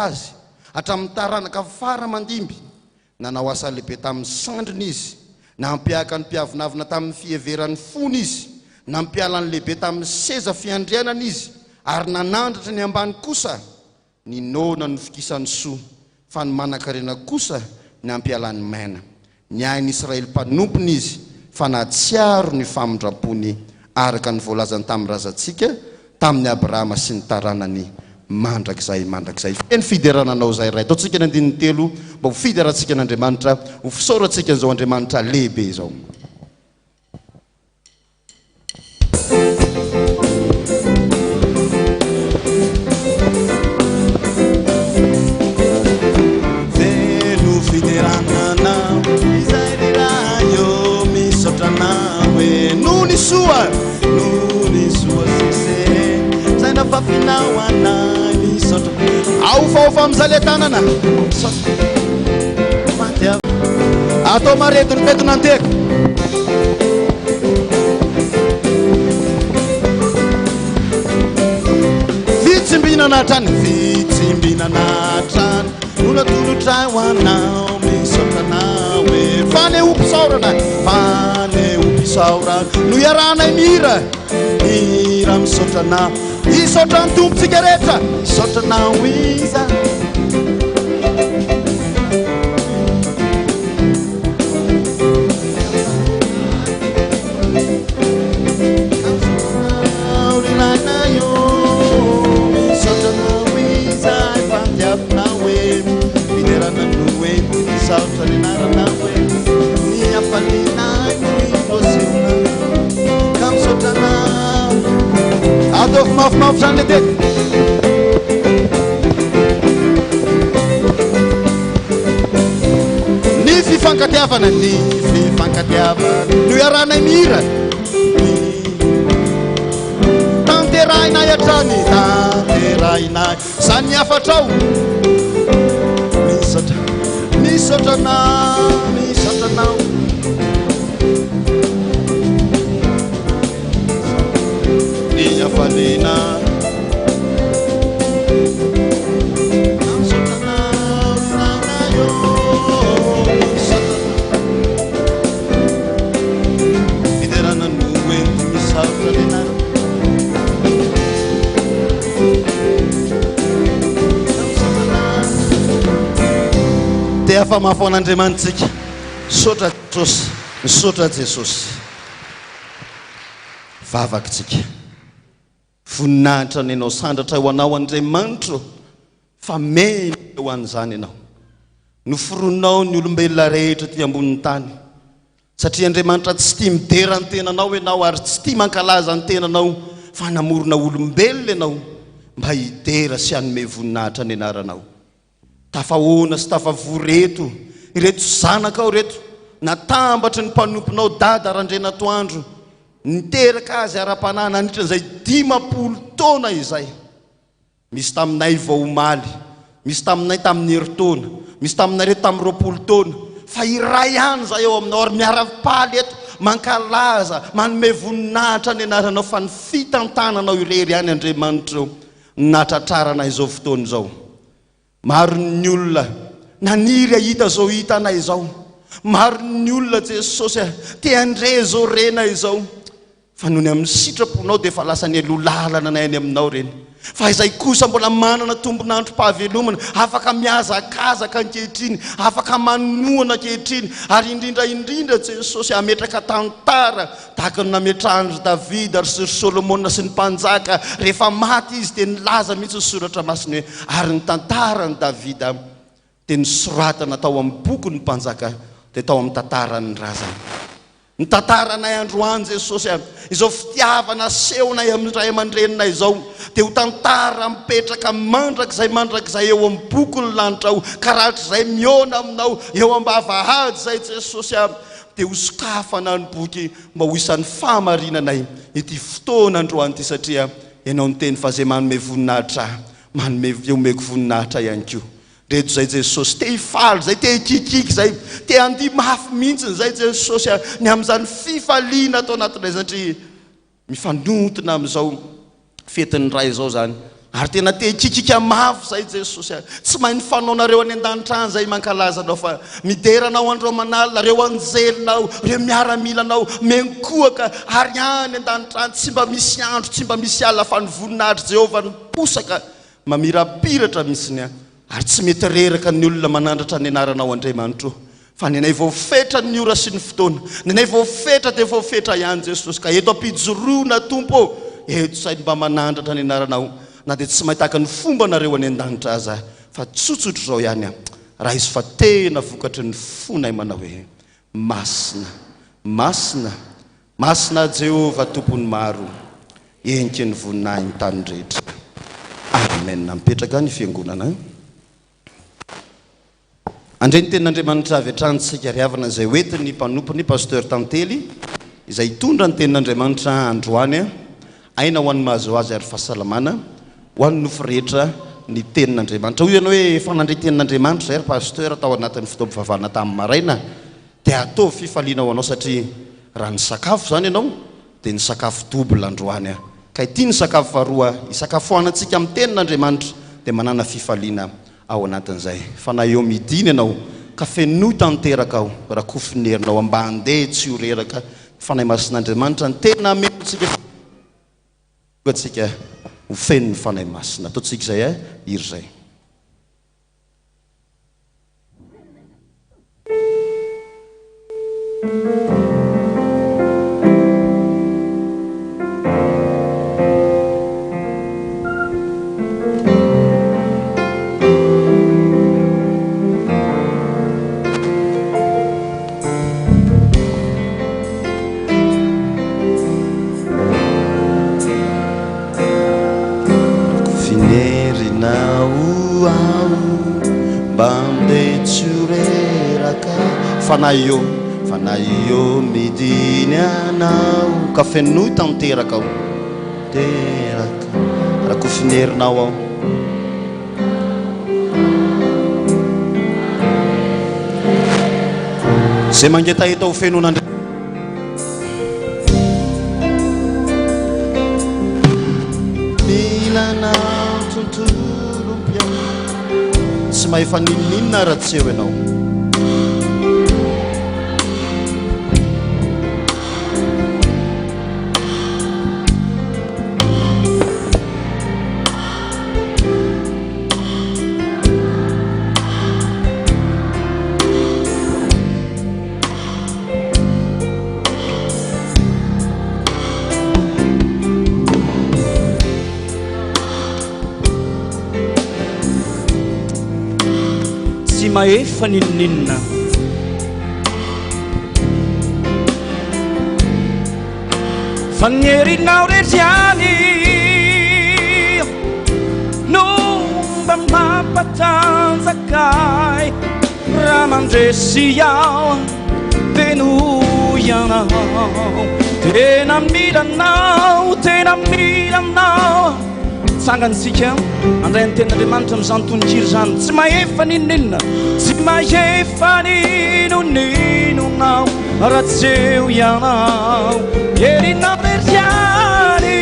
azy hatramin'ny taranaka fara mandimby nanao asa lehibe tamin'ny sandriny izy nampiaka ny mpiavinavina tamin'ny fieveran'ny fony izy nampiala ny lehibe tamin'ny seza fiandrianana izy ary nanandratra ny ambany kosa ny nona ny fikisany soa fa ny manan-karena kosa ny ampialany maina ny ainy Israely mpanompony izy fa natsiaro ny famindrapony araka ny voalazany tamin'ny razantsika tamin'ny Abrahama sy ny taranany mandrakizay feny fiderananao zay ray ataontsika ny 13 mba ho fideratsika n'Andriamanitra ho fisaorantsika an'izao Andriamanitra lehibe izao. Velo fideranana izay rayo misaotrana hoe nony soa sese zay nafafinaoana misaotra aofaofa amizale tanana atao marety ny petona anteka vitsimbinana trany nonatolotra hoanao misaotrana hoe faneompisaorana no iarana mira misaotrana isaotra ny tompontsika rehetra isaotrana iza mafimafy zany le teko ny fifankatiavana no iarana mira tanterahinay atrany zany niafatrao misaotranao ny afalina fiderana no enti misaotra lenana te afamafo an'Andriamanitsika misaotra Jesosy vavakitsika voninahitra ny anao sandratra ho anao Andriamanitro fa mena ho an'izany ianao noforonao ny olombelona rehetra ty ambonin'ny tany satria Andriamanitra tsy tia midera ny tenanao ianao ary tsy tia mankalaza ny tenanao fa namorona olombelona ianao mba hidera sy hanome voninahitra ny anaranao tafahoana sy tafavoreto ireto zanakao reto natambatry ny mpanomponao Dada RANDRIANATOANDRO niteraka azy ara-panahy nandritran'izay 10 taona izay misy taminay vao omaly misy taminay tamin'ny heritaona misy taminareto tamin'ny 20 taona fa iray ihany zay eo aminao ary miara-paly eto mankalaza manome voninahitra ny anaranao fa ny fitantananao irery ihany Andriamanitra natratrarana izao fotoana izao maro ny olona naniry ahita zao hita anay izao maro ny olona Jesosy te andre zao rena izao fa noho ny amin'ny sitraponao dia efa lasa ny alolalana nay any aminao reny fa izay kosa mbola manana tombonandro-pahavelomana afaka miazakazaka ankehitriny afaka manoana ankehitriny ary indrindra Jesosy ametraka tantara tahaka ny nametrahany Davida ary Solomona sy ny mpanjaka rehefa maty izy dia nilaza mihitsy ny soratra masiny hoe ary ny tantarany Davida dia nisoratana tao amin'ny boky ny mpanjaka dia tao amin'ny tantarany razana ny tantaranay androany Jesosy izao fitiavana sehonay amin'ny ray aman-drenina izao dia ho tantara mipetraka mandrakizay eo amin'ny boky ny lanitra ao karahatrizay miona aminao eo ambavahady zay Jesosy dia ho sokafana ny boky mba ho isan'ny fahamarinanay ity fotoana androany ity satria ianao ny teny fa zay manome voninahitra omeko voninahitra ihany koa reto zay Jesosy te hifaly zay te hikikiky zay te handia mafy mihitsy zay Jesosy ny amin'izany fifaliana atao anatinay satria mifanontona amin'izao fetin'ny ray izao zany ary tena tekikika mafy zay Jesosy tsy mahay fanaonareo any an-danitra any zay mankalazanao fa mideranao andro manalina reo anjelinao reo miaramilanao menkoaka ary any an-danitra any tsy mba misy andro tsy mba misy ala fa ny voninahitry Jehova niposaka mamirapiratra misiny ary tsy mety reraka ny olona manandratra ny anaranao Andriamanitra fa nenay voafetra ny ora sy ny fotoana nenay voafetra dia voafetra ihany Jesosy ka eto ampijoroana tompo eto sainy mba manandratra ny anaranao na dia tsy mahitaka ny fomba nareo any an-danitra aza fa tsotsotro zao ihany raha izy fa tena vokatry ny fonay manao hoe masina masina masina Jehova tompony maro enky ny voninahiny tany rehetra amen. Mipetraka ny fiangonana andray ny tenin'Andriamanitra avy hatrany riavana izay hoentiny mpanompony pasteur Tantely izay hitondra ny tenin'Andriamanitra androany aina ho an'ny mahazo azy ary fahasalamana ho an'ny nofo rehetra ny tenin'Andriamanitra. Hoy ianao hoe fanandray tenin'Andriamanitra zay pasteur atao anatin'ny fotoam-pivavahana tamin'ny maraina dia atao fifaliana ho anao satria raha ny sakafo zany ianao dia ny sakafo double androany ka ity ny sakafo faharoa isakafoanantsika amin'ny tenin'Andriamanitra dia manana fifaliana ao anatin'izay fa na eo midiny ianao ka fenoy tanteraka ao raha kofinerinao mba handeha tsy ho reraka fanahy masin'Andriamanitra ny tena amentsika ho feno ny fanahy masina ataontsika izay iry zay fanahy eo midiny anao ka fenoy tanteraka ao teraka raha kofinerinao ao zay mangetahita ho fenon'Andriamanitra milanao tontolo tsy mahay fa ninninona raha tsy eo ianao maefa ninninna fanyerinao rehetriany nomba mampatanjakay raha mandresy ao tenoianao tena milanao sangantsika andray ny tenin'Andriamanitra amin'izany tononkiro zany tsy maefa ninninna tsy maefa ninoninonao raha tsy eo ianao erinao rehetriany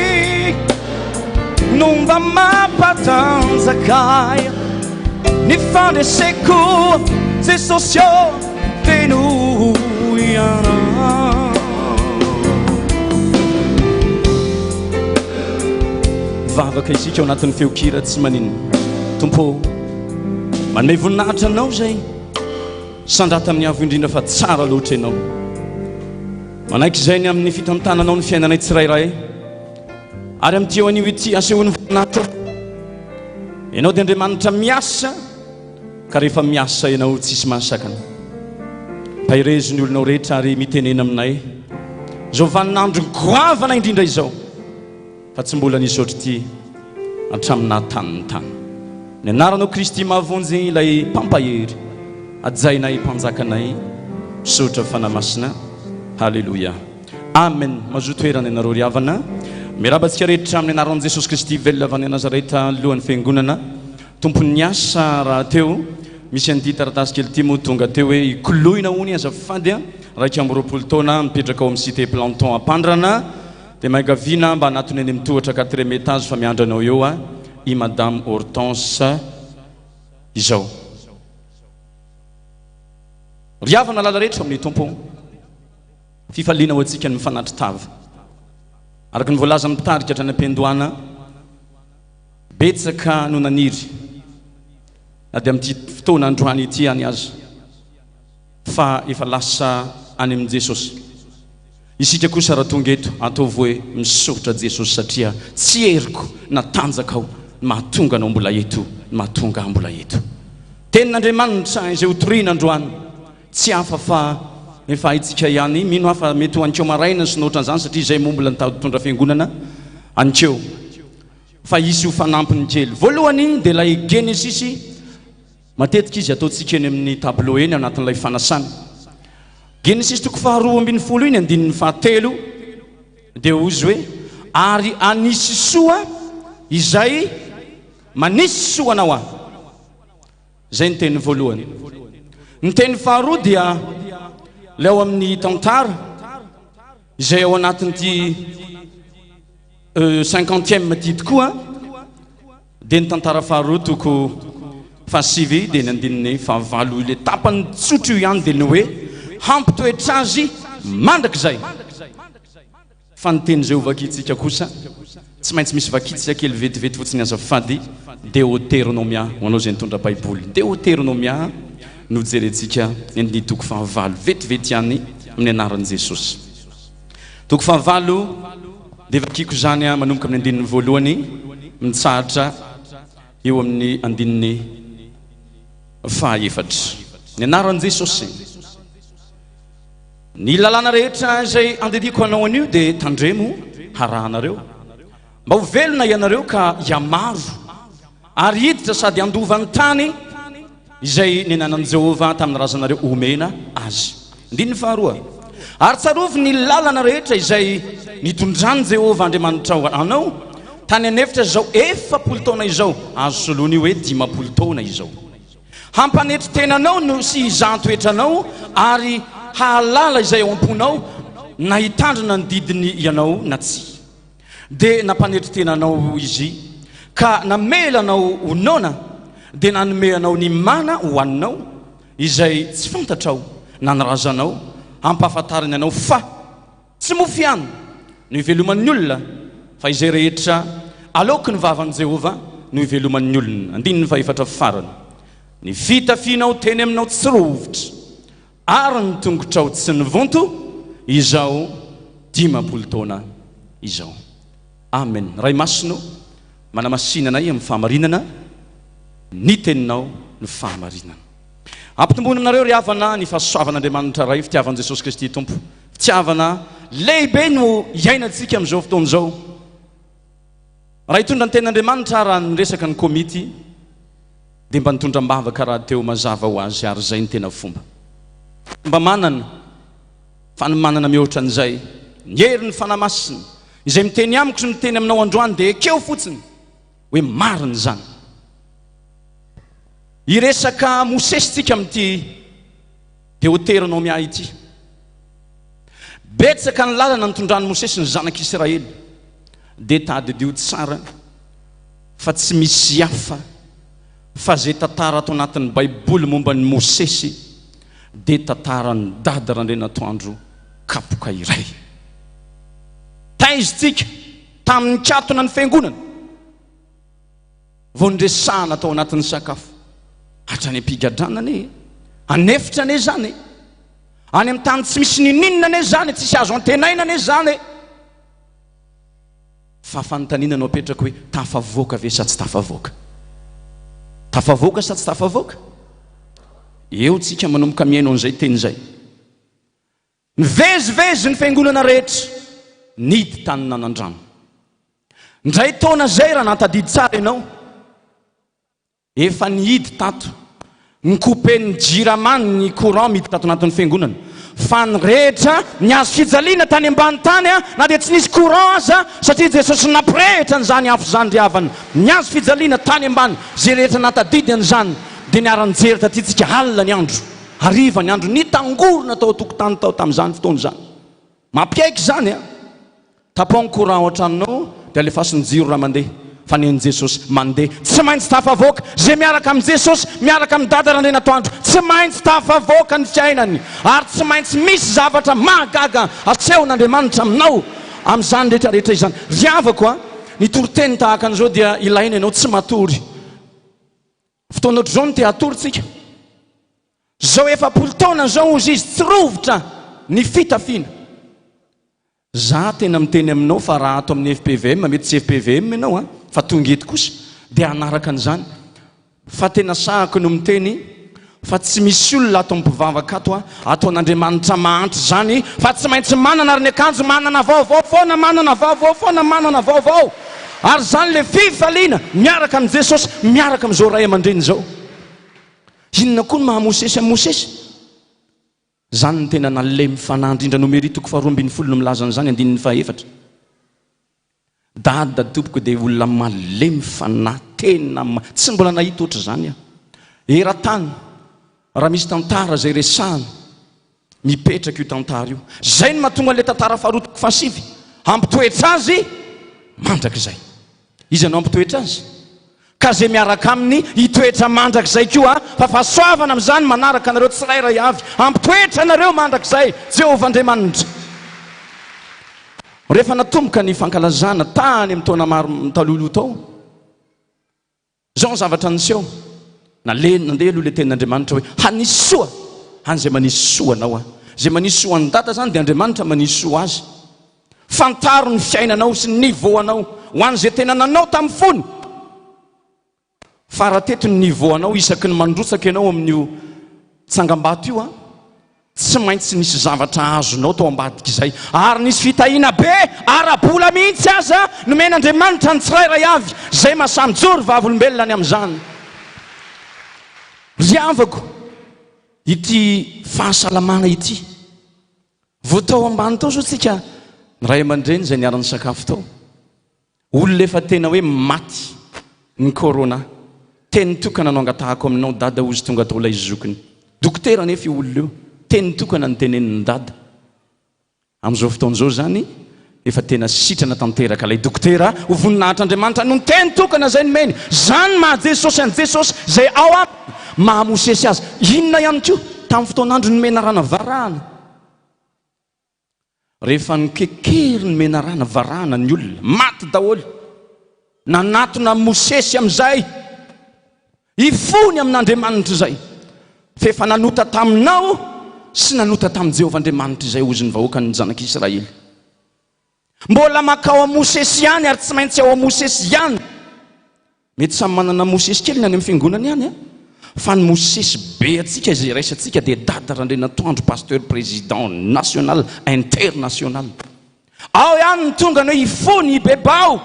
nomba mampatanjakay ny fandreseko Jesosy eo teno ianao vavaka isika ao anatin'ny feokira tsy maninona tompo manome voninahitra anao zay sandrata amin'ny avo indrindra fa tsara loatra ianao manaiky izay ny amin'ny fitantananao ny fiainanay tsirairay ary amin'ity eo anio ity asehoan'ny voninahitra ianao dia Andriamanitra miasa ka rehefa miasa ianao tsisy mahasakana mpahirezony olonao rehetra ary mitenena aminay zao vaninandro goavana indrindra izao fa tsy mbola nisy ohatry ity atramina taniny tany ny anaranao Kristy mahavonjy ilay mpampahery ajainay mpanjakanay misaotra fanamasina halleloia amen mazotoerana ianareo ry havana miarabantsika rehetra amin'ny anaran'i Jesosy Kristy velona avy any Nazareta lohan'ny fiangonana tompony asa raha teo misy an'ity taratasy kely ity moa tonga teo hoe ikoloina hony azafady raika amby roapolo taona mipetraka ao amin'ny cité planton ampandrana dia mahagaviana mba anatony any mitohatra 4e étage fa miandranao eo i madame Hortense izao. Riavana lala rehetra amin'ny tompo fifaliana ho antsika ny mifanatry tava araka ny voalaza amin'ny mpitarika hatrany am-piandohana betsaka no naniry na dia amin'ity fotoana androany ity any azy fa efa lasa any amin'i Jesosy. Isika kosa raha tonga eto ataovy hoe misoritra Jesosy satria tsy heriko na tanjaka aho mahatonga anao mbola eto, mahatonga mbola eto. Tenin'Andriamanitra izay hotoriana androany tsy hafa fa efa itsika ihany, mino hafa mety ho antseo maraina sy nohatra an'izany satria izay moa mbola nitondra fiangonana antseo. Fa isy ho fanampiny kely. Voalohany dia ilay Genesis, matetika izy ataontsika eny amin'ny tableau eny anatin'ilay fanasana. Genesis 2:10 iny andininy 7 dia ozy hoe ary anisy soa izay manisy soa anao aho. Zay ny teny voalohany. Ny teny faharoa dia ilay ao amin'ny tantara izay ao anatin'ity 50e ty tokoa dia ny tantara faharoa toko fahasivy dia ny andininy fahavalo ile tapany tsotro io ihany dia ny hoe hampitoetra azy mandrakizay. Fa ny teny zay ho vakitsika kosa tsy maintsy misy vakitsika kely vetivety fotsiny azafady Deutéronomia ho anao zay nitondra baiboly. Deutéronomia no jerentsika ny toko fahavalo vetivety ihany amin'ny anaran'i Jesosy. Toko fahavalo dia vakiko zany manomboka amin'ny andininy voalohany mitsahatra eo amin'ny andininy fahaefatra. Ny anaran'i Jesosy. Ny lalàna rehetra izay andediko anao an'io dia tandremo harahanareo mba ho velona ianareo ka hiamaro ary hiditra sady andovan'ny tany izay nenanan'i Jehova tamin'ny razanareo omena azy. Andininy faharoa. Ary tsarovy ny lalana rehetra izay nitondrany Jehova Andriamanitra anao tany anefitra izao 4 taona izao, azo soloana io hoe 50 taona izao. Hampanetry tenanao no sy izahatoetranao ary hahalala izay ao am-ponao na hitandrina ny didiny ianao na tsy. Dia nampanetry tenanao izy ka namelanao honona dia nanomeanao ny mana ho aninao izay tsy fantatrao na nirazanao hampahafantariny anao fa tsy mofy ihany no iveloman'ny olona fa izay rehetra aloky ny vavan'i Jehova no iveloman'ny olona. Andininy fahaefatra farany. Ny fitafianao teny aminao tsy rovitra ary ny tongotrao tsy nivonto izao 50 taona izao. Amen. Ray masino manamasinanay amin'ny fahamarinana ny teninao ny fahamarinana. Ampitombony aminareo ry havana ny fahasoavan'Andriamanitra ray, fitiavan'i Jesosy Kristy Tompo, fitiavana lehibe no iainantsika amin'izao fotoana izao. Raha hitondra ny ten'Andriamanitra raha niresaka ny komity dia mba nitondra mbavaka raha teo mazava ho azy ary zay ny tena fomba. Mba manana fa ny manana mihoatra an'izay ny herin'ny fanamasina izay miteny amiko sy miteny aminao androany dia ekeo fotsiny hoe marina zany. Iresaka mosesitsika amin'ity Deutéronomia ity. Betsaka ny lalana nitondrany Mosesy ny zanak'Israely dia tadidio tsara fa tsy misy hafa fa zay tantara ato anatin'ny baiboly momba ny Mosesy dia tantarany Dada RANDRIANATOANDRO kapoka iray. Taizitsika tamin'ny katona ny fiangonana vao nidresahana atao anatin'ny sakafo hatrany ampigadranany anefitra ane zany any amin'ny tany tsy misy nininona ane zany tsisy azo antenaina ane zany fa fanontaniana no apetraka hoe tafavoaka ve sa tsy tafavoaka? Tafavoaka sa tsy tafavoaka? Eo tsika manomboka miaino an'izay teny izay. Nivezivezy ny fiangonana rehetra nidy tany nanandrano. Ndray taona zay raha nantadidy tsara ianao efa nihidy tato nikopen'ny jiramany ny courant mity tato anatin'ny fiangonana fa ny rehetra niazo fijaliana tany ambany tany na dia tsy nisy courant aza satria Jesosy nampirehitra n'izany afo zany ry havana niazo fijaliana tany ambany zay rehetra natadidy an'izany dia niara-nijery tatitsika alina ny andro hariva ny andro nitangorona tao tokotany tao tamin'izany fotoana izany mampiaiky zany tapoha ny courant ao an-tranonao dia alefasy ny jiro raha mandeha fa ny Jesosy mandeha tsy maintsy tafavoaka zay miaraka amin'ny Jesosy miaraka amin'ny Dada Randrianatoandro tsy maintsy tafavoaka ny fiainany ary tsy maintsy misy zavatra mahagaga asehon'Andriamanitra aminao amin'izany rehetrarehetra izany. Riavako a ny toriteny tahaka an'izao dia ilaina ianao tsy matory. Fotoana ohatr'izao no te hatorytsika. Zao 40 taona zao izy tsy rovotra ny fitafiana. Za tena miteny aminao fa raha ato amin'ny FPVM mety tsy FPVM ianao a fa tonga eto kosa dia anaraka an'izany. Fa tena sahako no miteny fa tsy misy olona ato mipivavaka ato a ataon'Andriamanitra mahantra zany fa tsy maintsy manana ary ny akanjo manana vaovao foana manana vaovao foana manana vaovao. Ary zany le fifaliana miaraka amin'ny Jesosy miaraka amin'izao ray aman-dreny zao. Inona koa no mahamosesy amin'ny mosesy? Zany ny tena nalemy fanahy indrindra nomeritoko 220 no milaza an'izany 14. Dada tompoko dia olona malemy fanahy tena tsy mbola nahita oatra zany a. Eran-tany raha misy tantara zay resahana mipetraka io tantara io. Zay no mahatonga le tantara faharotoko fasivy ampitoetra azy mandrakizay. Izy anao ampitoetra azy ka zay miaraka aminy hitoetra mandrakizay koa fa fahasoavana amin'izany manaraka anareo tsirairay avy ampitoetra anareo mandrakizay Jehovah Andriamanitra. Rehefa natomboka ny fankalazana tany amin'ny taona maro talolo tao zao zavatra niseho nandeha aloha le tenin'Andriamanitra hoe hanisy soa han'izay manisy soa anao a. Zay manisy soa ny Dada zany dia Andriamanitra manisy soa azy. Fantaro ny fiainanao sy ny niveau anao ho an'izay tena nanao tamin'ny fony. Fa raha teto ny niveau anao isaky ny mandrotsaka ianao amin'io tsangam-bato io a tsy maintsy nisy zavatra azonao tao ambadika izay ary nisy fitahiana be ara-bola mihitsy aza nomen'Andriamanitra ny tsirairay avy zay mahasamijoro vavolombelona any amin'izany. Riavako ity fahasalamana ity vao tao ambany tao zao tsika ray aman-dreny zay niara-ny sakafo tao olona efa tena hoe maty ny corona teny tokana anao angatahako aminao Dada ozy tonga tao ilay zokiny dokotera nefa io olona io teny tokana ny tenenin'ny Dada. Amin'izao fotoan'izao zany efa tena sitrana tanteraka ilay dokotera ho voninahitr'Andriamanitra no teny tokana zay nomeny zany maha Jesosy any Jesosy zay ao a mahamosesy azy. Inona ihany koa tamin'ny fotoan'andro nomena rana varahana rehefa nikekery nomena rana varahana ny olona maty daholo nanatona mosesy amin'izay ifony amin'Andriamanitra zay fa efa nanota taminao sy nanota tamin'i Jehovah Andriamanitra izay ozy ny vahoaka ny zanak'Israely. Mbola makao amosesy ihany ary tsy maintsy ao amosesy ihany. Mety samy manana mosesy kely ny any amin'ny fiangonana ihany a fa ny mosesy be atsika izay raisantsika dia Dada Randrianatoandro pasteur président national international. Ao ihany ny tonga ny hoe ifony ibebao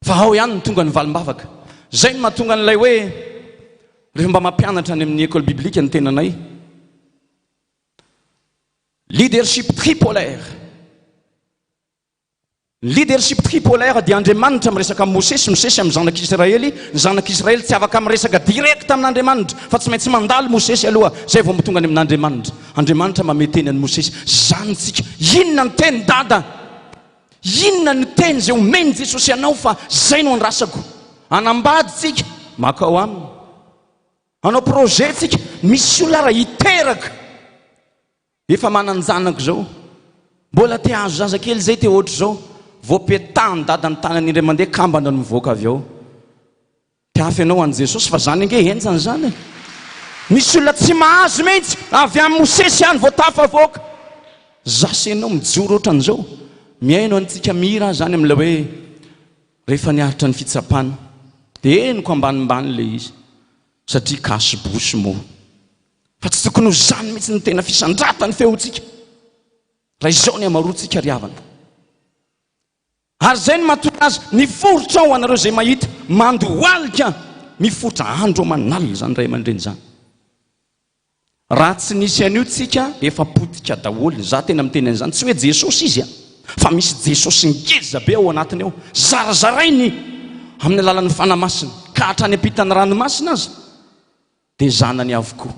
fa ao ihany ny tonga ny valimbavaka. Zay no mahatonga n'ilay hoe rehefa mba mampianatra any amin'ny école biblique ny tenanay leadership tripolaire dia Andriamanitra miresaka amin'ny Mosesy, Mosesy amin'ny zanak'Israely, ny zanak'Israely tsy afaka miresaka direct amin'Andriamanitra fa tsy maintsy mandalo Mosesy aloha zay vao mitonga any amin'Andriamanitra. Andriamanitra mameteny any Mosesy zany tsika inona ny teny Dada inona ny teny zay omeny Jesosy anao fa zay no andrasako anambady tsika makao aminy anao projet tsika misy olona raha hiteraka efa mananjanako zao mbola te azo zazakely zay te ohatry zao voapetany Dada ny tanany indray mandeha kambana no mivoaka avy ao te afy anao an' Jesosy fa zany ange enjany zany misy olona tsy mahazo mihitsy avy amin'ny Mosesy ihany vao tafavoaka zasy anao mijoro ohatran'izao miaino antsika mira zany amin'ilay hoe rehefa niaritra ny fitsapana dia eniko ambanimbany le izy satria kasibosy mo fa tsy tokony ho zany mihitsy ny tena fisandratany feontsika raha izao ny amaroantsika riavana. Ary zay no mahatonga azy niforotra ao anareo zay mahita mandohalika mifotra andro manalina zany ray aman-dreny zany. Raha tsy nisy an'io tsika efa potika daholo. Za tena miteny an'izany tsy hoe Jesosy izy a fa misy Jesosy ngeza be ao anatiny ao zarazarainy amin'ny alalan'ny fanamasina ka hatrany ampitany ranomasina azy dia zanany avokoa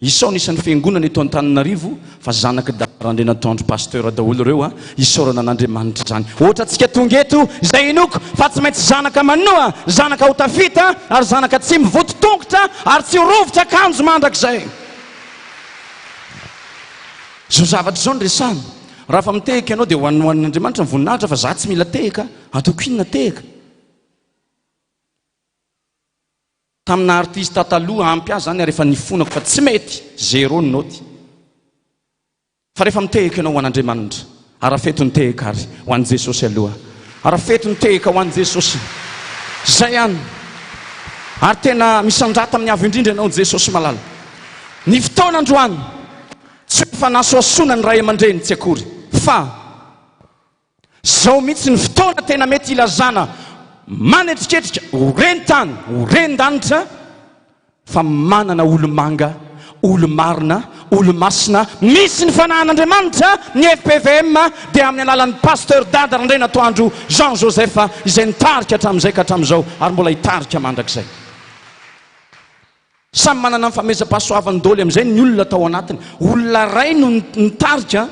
isao nisan'ny fiangonana eto Antananarivo fa zanaka Randrianatoandro pasteur daholo reo a isaorana an'Andriamanitra zany. Ohatra antsika tonga eto izay inoko fa tsy maintsy zanaka manoa, zanaka ho tafita ary zanaka tsy mivototongotra ary tsy rovitra akanjo mandrakizay. Zao zavatra zao resana. Raha fa mitehika ianao dia hoan'Andriamanitra ny voninahitra fa za tsy mila tehika, ataoko inona tehika? Tamina artiste taloha ampy azy zany rehefa nifonako fa tsy mety, zéro ny noty. Fa rehefa mitehika ianao ho an'Andriamanitra, arafeto ny tehika ary ho an'i Jesosy aloha. Arafeto ny tehika ho an'i Jesosy. Zay ihany. Ary tena misandrata amin'ny avy indrindra ianao Jesosy malala. Ny fotoana androany tsy fa nasoasona ny ray aman-dreny tsy akory, fa zao mihitsy ny fotoana tena mety ilazana manetriketrika horeni-tany, horeni-danitra fa manana olo-manga, olo-marina, olo-masina misy ny fanahin'Andriamanitra ny FPVM dia amin'ny alalan'ny pasteur Dada RANDRIANATOANDRO Jean Joseph izay nitarika hatramin'izay ka hatramin'izao ary mbola hitarika mandrakizay. Samy manana ny fameza-pahasoavany daholo amin'izay ny olona tao anatiny. Olona ray no nitarika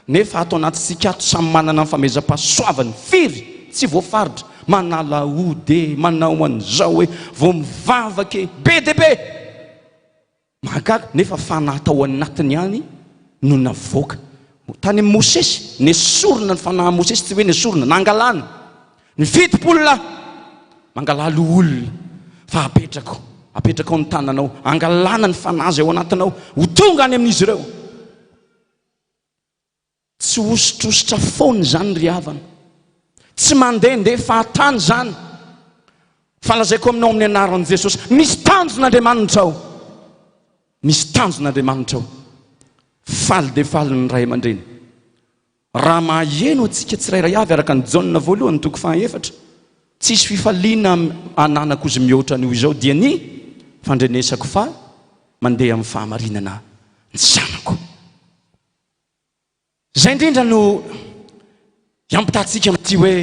nefa ato anatintsika ato samy manana ny fameza-pahasoavany firy tsy voafaritra, manala ode, manao an'izao hoe vao mivavaka be dia be mahagaga nefa fanahy tao anatiny ihany no navoaka. Tany amin'ny Mosesy nesorina ny fanahy Mosesy, tsy hoe nesorina, nangalana ny fitopolona mangalalo olona fa apetraka ao ny tananao, angalana ny fanahy zay ao anatinao ho tonga any amin'izy ireo. Tsy osotrositra foana zany ry havana, tsy mandehandeha fahatany zany. Falazaiko aminao amin'ny anaran'i Jesosy, misy tanjon'Andriamanitra ao, misy tanjon'Andriamanitra ao. Faly dia faly ny ray aman-dreny. Raha maheno antsika tsirairay avy araka ny Jaona voalohany toko faha-efatra, tsisy fifaliana ananako izy mihoatra an'io izao dia ny fandrenesako fa mandeha amin'ny fahamarinana ny zanako. Zay indrindra no iampitatsika amin'ity hoe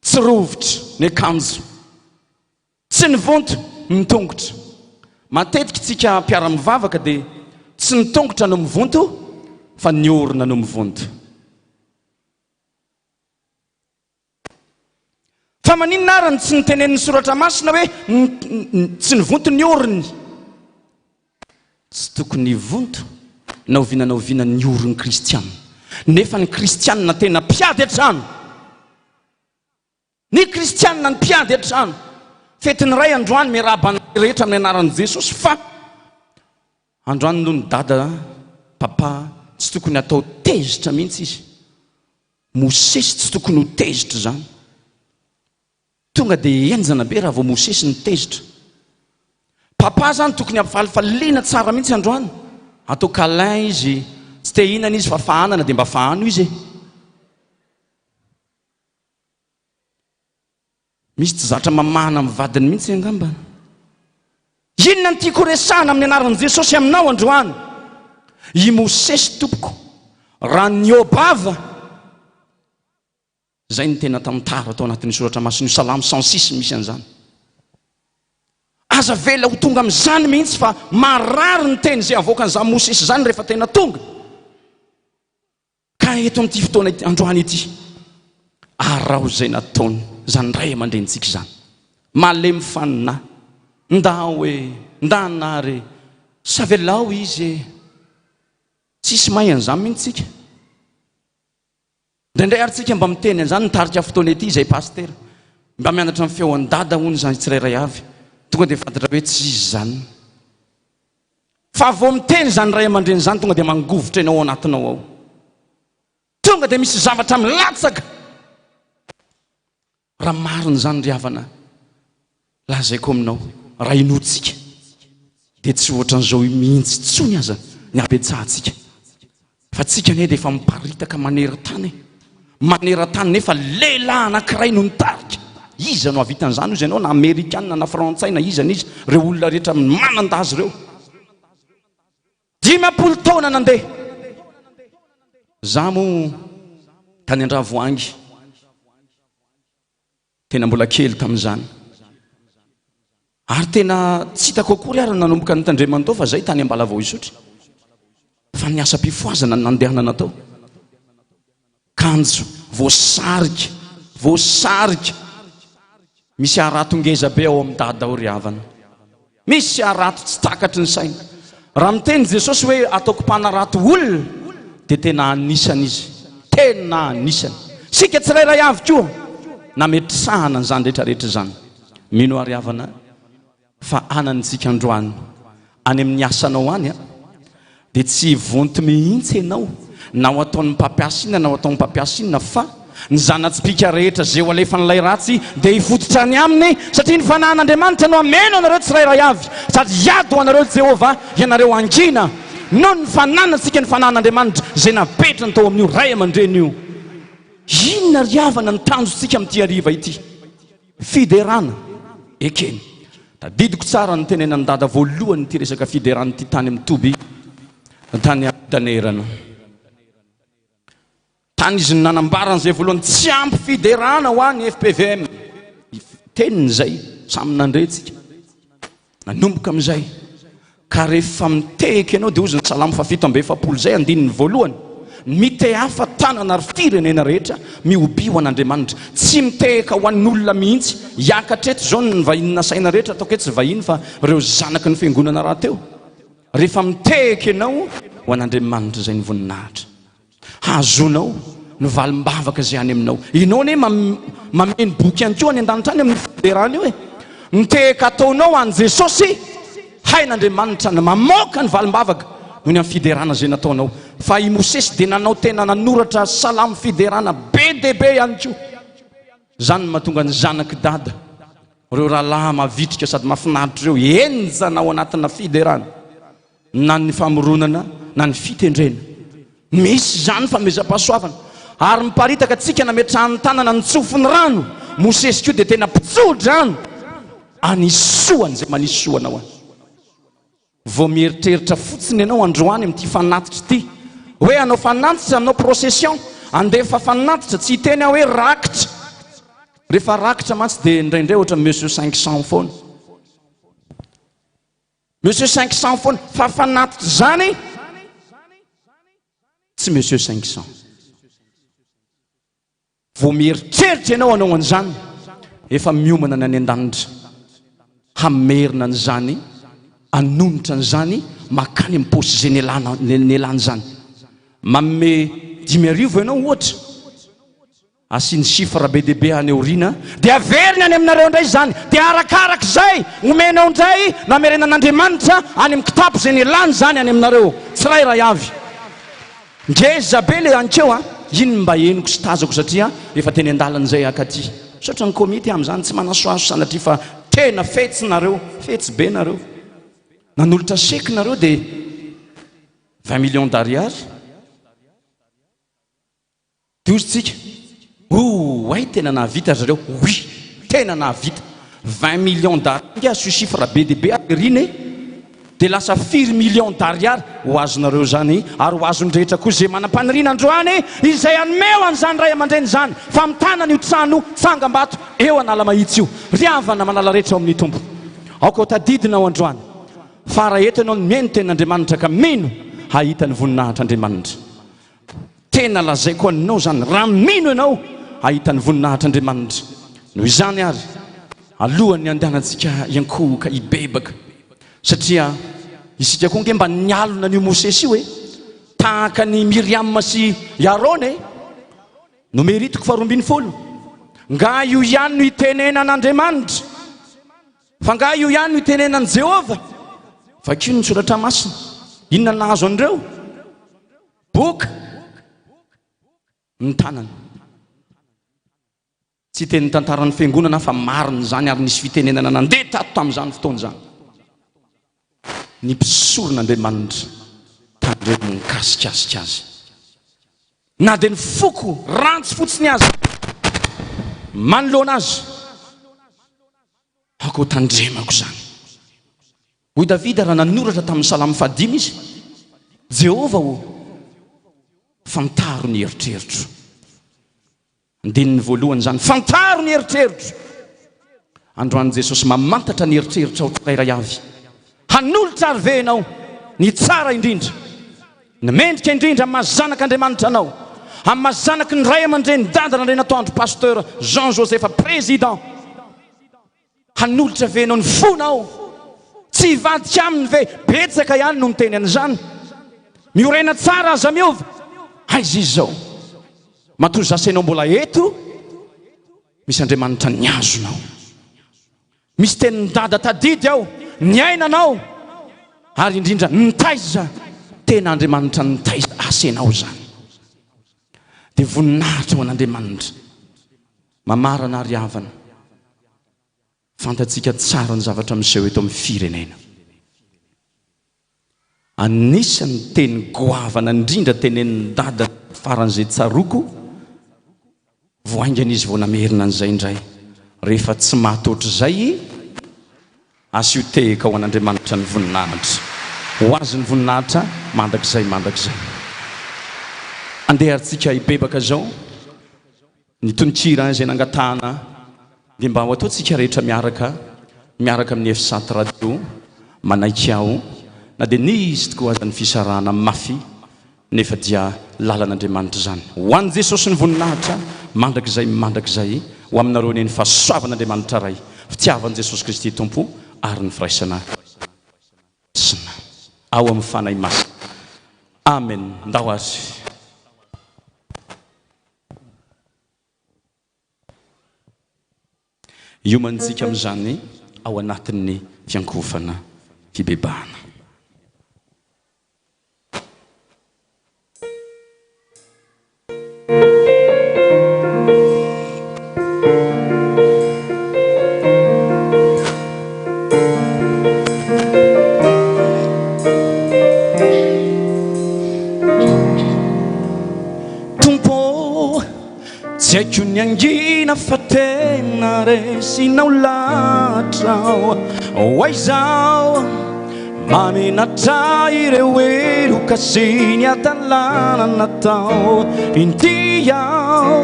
tsy rovitra ny akanjo, tsy ny vonto ny tongotra. Matetika tsika mpiara-mivavaka dia tsy ny tongotra no mivonto fa ny orona no mivonto. Fa maninona arany tsy nitenen'ny soratra masina hoe tsy nivonto ny orony? Tsy tokony vonto na oviana ny orony kristianina. Nefa ny kristianina tena mpiady hatrany. Ny kristianina ny mpiady hatrany. Fetiny ray androany miarahaba rehetra amin'ny anaran'i Jesosy fa androany noho ny dada papa tsy tokony atao tezitra mihitsy izy. Mosesy tsy tokony ho tezitra zany. Tonga dia enjana be raha vao Mosesy ny tezitra. Papa zany tokony ampifalifaliana tsara mihitsy androany. Atao câlin izy, tsy te hihinana izy fa fahanana dia mba fahano izy. Misy tsy zatra mamahana amin'ny vadiny mihitsy angamba. Inona ny tiako resahana amin'ny anaran'i Jesosy aminao androany? I Mosesy tompoko, raha niobava. Zay ny tena tantara atao anatin'ny soratra masina, Salamo 106 misy an'izany. Aza vela ho tonga amin'izany mihitsy fa marary ny teny zay avoaka an'izany Mosesy zany rehefa tena tonga. Ka eto amin'ity fotoana androany ity, arao zay nataony zany ray aman-drenitsika zany. Malemy fanina, nda hoe, nda nare, savelao izy, tsisy mahay an'izany mihitsy tsika. Ndraindray ary tsika mba miteny an'izany nitarika fotoana ety izay pasteur. Mba mianatra amin'ny feon'ny dada hono zany tsirairay avy. Tonga dia fantatra hoe tsy izy zany. Fa vao miteny zany ray aman-dreny zany tonga dia mangovotra ianao anatinao ao. Tonga dia misy zavatra milatsaka. Raha marina zany ry havana, lazaiko aminao, raha inotsika dia tsy ohatran'izao mihitsy tsony aza ny abetsahantsika. Fa tsika ne dia efa miparitaka maneran-tany. Maneran-tany nefa lehilahy anankiray no nitarika. Iza no havitan'izany izy ianao, na Amerikanina na Frantsay na iza n'izy, reo olona rehetra manan-dazy ireo. 50 taona nandeha. Za moa tany Andravoahangy, tena mbola kely tamin'izany. ary tena tsy hitako akory ary nanomboka ny tandremana tao fa zay tany ambala vao isotra fa ny asa mpifoazana nandehanana tao kanjo voasarika misy arato ngeza be ao amin'ny dada ao ry havana misy arato tsy takatry ny saina raha miteny Jesosy hoe ataoko mpanarato olona dia tena anisany izy tena anisany sika tsirairay avy koa nametrisahana n'izany rehetrarehetra zany mino ary havana fa anantsika androany any amin'ny asanao any dia tsy vonto mihitsy ianao nao ataon'ny mpampiasinna nao ataon'ny mpampiasinna fa ny zanatsipika rehetra zay ho alefa n'ilay ratsy dia hifototra any aminy satria ny fanahin'Andriamanitra no ameno anareo tsirairay avy sady hiady ho anareo Jehova ianareo angina no ny fananantsika ny fanahin'Andriamanitra zay napetrany tao amin'io ray aman-dreny io inona ry havana ny tanjontsika amin'ity hariva ity fiderana ekeny tadidiko tsara ny tenenany dada voalohany ity resaka fiderana ity tany amin'ny toby tany amin'ny tanerana tany izy nanambaran'izay voalohany tsy ampy fiderana ho any FPVM teniny zay samy nandretsika nanomboka amin'izay ka rehefa mitehika ianao dia ozy ny salamo fafito ambe efapolo zay andininy voalohany mite hafa tanana ary firenena rehetra miobio an'Andriamanitra tsy mitehaka ho an'olona mihitsy hiakatreto zao ny vahinina saina rehetra ataoko etsy vahiny fa reo zanaky ny fiangonana raha teo rehefa mitehaka ianao ho an'Andriamanitra zay ny voninahitra hazonao ny valim-bavaka zay any aminao inao ne mameny boky ihany koa any an-danitra any amin'ny fiderana io mitehaka ataonao any Jesosy hain'Andriamanitra na mamoaka ny valim-bavaka noho ny amin'ny fiderana zay nataonao fa i Mosesy dia nanao tena nanoratra salamo fiderana be dia be ihany koa zany mahatonga ny zanaky dada reo rahalahy mavitrika sady mahafinaritra reo enjana ao anatina fiderana na ny famoronana na ny fitendrena misy zany famezam-pahasoavana ary miparitaka atsika nametrahany tanana ny tsofony rano Mosesy koa dia tena mpitsodra any anisoany zay manisoanao any vao mieritreritra fotsiny ianao androany amin'ity fanatitra ity hoe anao fanatitra aminao procession andefa fanatitra tsy hiteny aho hoe rakitra rehefa rakitra mantsy dia indraindray ohatra monsieur 500 foana monsieur 500 foana fa fanatitra zany tsy monsieur 500 vao mieritreritra ianao anao an'izany efa miomana ny any an-danitra hamerina an'izany anonitra an'izany makany amin'ny posy zay nelany zany manome 10,000 ianao ohatra asiny chiffre be deaibe any aoriana dia averiny any aminareo indray zany dia arakarak' zay omenao indray namerenan'Andriamanitra any amin'ny kitapo zay nelany zany any aminareo tsirairay avy Jaobily ankeo iny mba henoko sy tazako satria efa teny andalan'izay akaty sotra ny komity amin'izany tsy manasoaso sanatria fa tena fetsy nareo fetsy be nareo nanolotra seky nareo dia 20 millions d'ariary dia ozy tsika ay tena nahavita zareo oui tena nahavita 20 millions d'ariary asio chiffre be dia be riny dia lasa 4 millions d'ariary ho azonareo zany ary ho azony rehetra koa zay manam-paniriana androany izay anomeo an'izany ray aman-dreny zany fa mitana n'io trano tsangam-bato eo anala mahitsy io riavana manala rehetra ao amin'ny tompo aoko tadidina ao androany fa raha eto ianao mieny ten'Andriamanitra ka mino hahita ny voninahitr'Andriamanitra tena lazay koa ninao zany raha mino ianao hahita ny voninahitr'Andriamanitra noho izany ary alohan'ny andehanantsika iankoho ka hibebaka satria isika koa nge mba nialona n'io Mosesy io hoe tahaka ny Miriam sy Arona no meritiko fa 12 nga io ihany no itenenan'Andriamanitra fa nga io ihany no itenenan'i Jehova fa kino ny soratra masina inona nahazo an'ireo boka ny tanany tsy teny tantaran'ny fiangonana fa mariny zany ary nisy fitenenana nandeha tato tamin'izany fotoana zany ny mpisoron'Andriamanitra tandremo nikasikasika azy na dia ny foko rantsy fotsiny azy manoloana azy ako tandremako zany hoy Davida raha nanoratra tamin'ny salamo 5 izy Jehova ho fantaro ny eritreritro andininy voalohany zany fantaro ny eritreritro androany jesosy mamantatra ny eritreritra ao tsirairay avy hanolotra ary venao ny tsara indrindra ny mendrika indrindra amin'ny mahazanak'andriamanitra anao amin'ny mahazanaky ny ray aman-dreny Dada RANDRIANATOANDRO pasteur Jean Joseph président hanolotra venao ny fonao tsy hivadika aminy ve betsaka ihany no miteny an'izany miorena tsara aza miova aizy izy zao matory zasainao mbola eto misy Andriamanitra ny azonao misy tenin'ny Dada tadidy ao ny ainanao ary indrindra nitaiza tena Andriamanitra nitaiza asenao zany dia voninahitra ho an'Andriamanitra mamarana ary havana fantatsika tsara ny zavatra miseho eto amin'ny firenena anisan'ny teny goavana indrindra tenenin'ny Dada faran'izay tsaroko voaingana izy vao namerina an'izay indray rehefa tsy mahatotra izay asio tehika ho an'Andriamanitra ny voninahitra ho azy ny voninahitra mandrakizay andeha arintsika hibebaka zao ny tononkira izay nangatahana dia mba ho ataontsika rehetra miaraka amin'ny F7 radio manaiky ao na dia nisy tokoa aza ny fisarahana mafy nefa dia lalan'Andriamanitra zany ho an'i Jesosy ny voninahitra mandrakizay ho aminareo ny fahasoavan'Andriamanitra ray fitiavan'i Jesosy Kristy tompo ary ny firaisana sina ao amin'ny fanahy masina amen ndao azy iomantsika amin'izany ao anatin'ny fiankofana fibebahana tsy haiko ny angina fa tena resinao latrao hoaizao mamenatra ireo eloka sy ny adalana natao indiao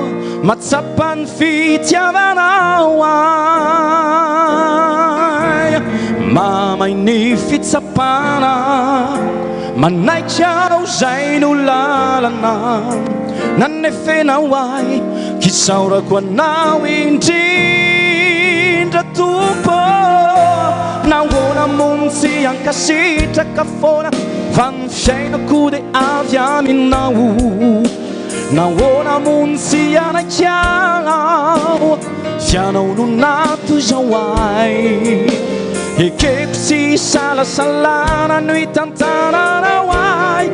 matsapa ny fitiavanao ay mamay ny fitsapana manaiky ao zay no lalana nanefenao ay kisaorako anao indrindra tompo nahoana montsy ankasitraka foana fa ny fiainako dia avy aminao nahoana montsy anakiao fianao no nato zao ay ekeko tsy salasalana no hitantananao ay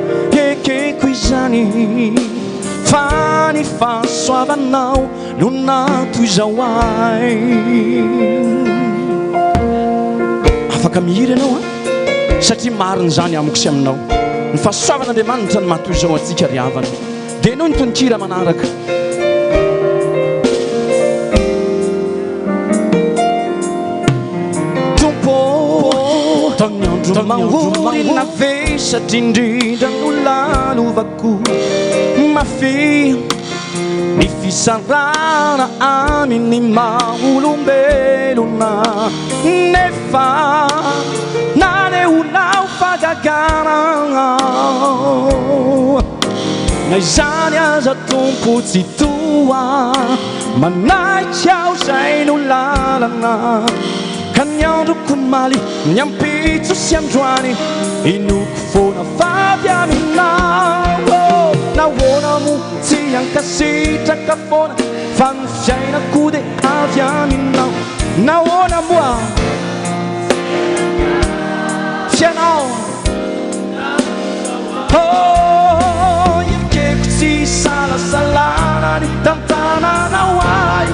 ekeko izany fa ny fahasoavanao no nato izao ay afaka mihiry ianao satria marina zany amiko sy aminao ny fahasoavan'Andriamanitra ny mato izao atsika ry havana dia noho ny tononkira manaraka tompo taony andro mangorina ve satria indrindra no lalovako mafy ny fisarana amin'ny maolombelona nefa naneonao fagagana na izany aza tompo tsy toa manaiky ao zay no lalana ka ny androko maly ny ampitso sy androany inoko foana favy aminao nahoana mo tsy ankasitraka foana fa ny fiainako dia avy aminao nahoana moa fianao ekeko tsy salasalana ny tantananao ay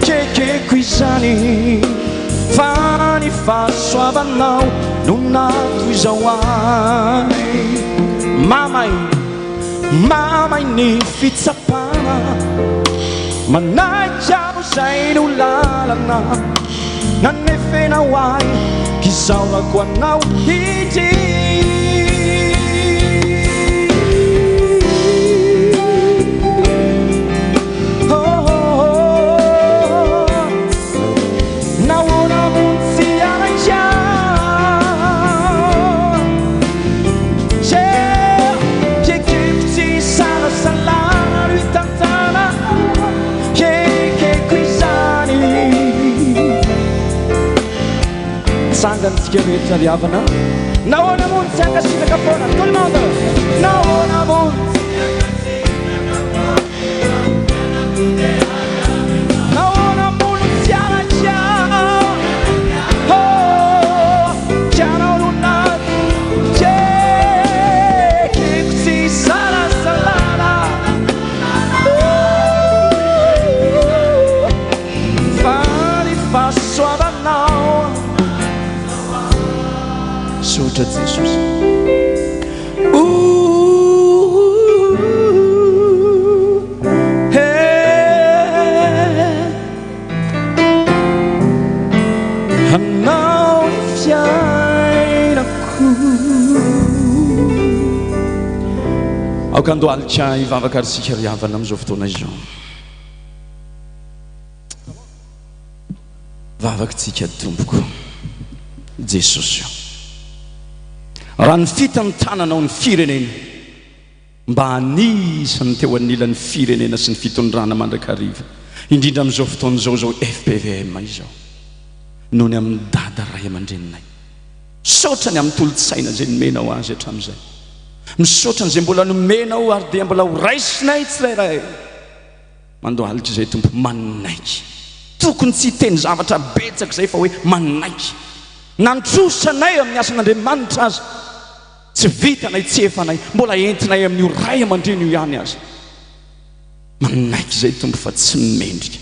kekeko izany fa ny fahasoavanao no nato izao ay mamay ny fitsapana manaiky ao zay no lalana nanefenao ay kisaorako anao ity nahoana antsika rehetra riavana nahoana mony tsy ankasitraka foana tout le monde nahoana mony nahoana mony tsy arakya kianaolona kekeko tsy salasalala fasoavanao sotra Jesosy hanao ny fiainako aoka andohalika hivavaka arisika riavana amin'izao fotoana izao vavakatsika tompoko Jesosy raha ny fitany tananao ny firenena mba anisany teo anilan'ny firenena sy ny fitondrana mandrakariva indrindra amin'izao fotoana zao FPVM izao noho ny amin'ny dada ray aman-dreninay misaotra ny amin'ny tolotsaina zay nomenao azy hatramin'izay misaotra n'izay mbola nomenao ary dia mbola ho raisinay tsirairay mandohalitra izay tompo maninaiky tokony tsy hiteny zavatra betsaka zay fa hoe maninaiky nantrosanay amin'ny asan'Andriamanitra azy tsy vitanay tsy efanay mbola entinay amin'io ray aman-dreny io ihany azy maninaiky zay tompo fa tsy mendrika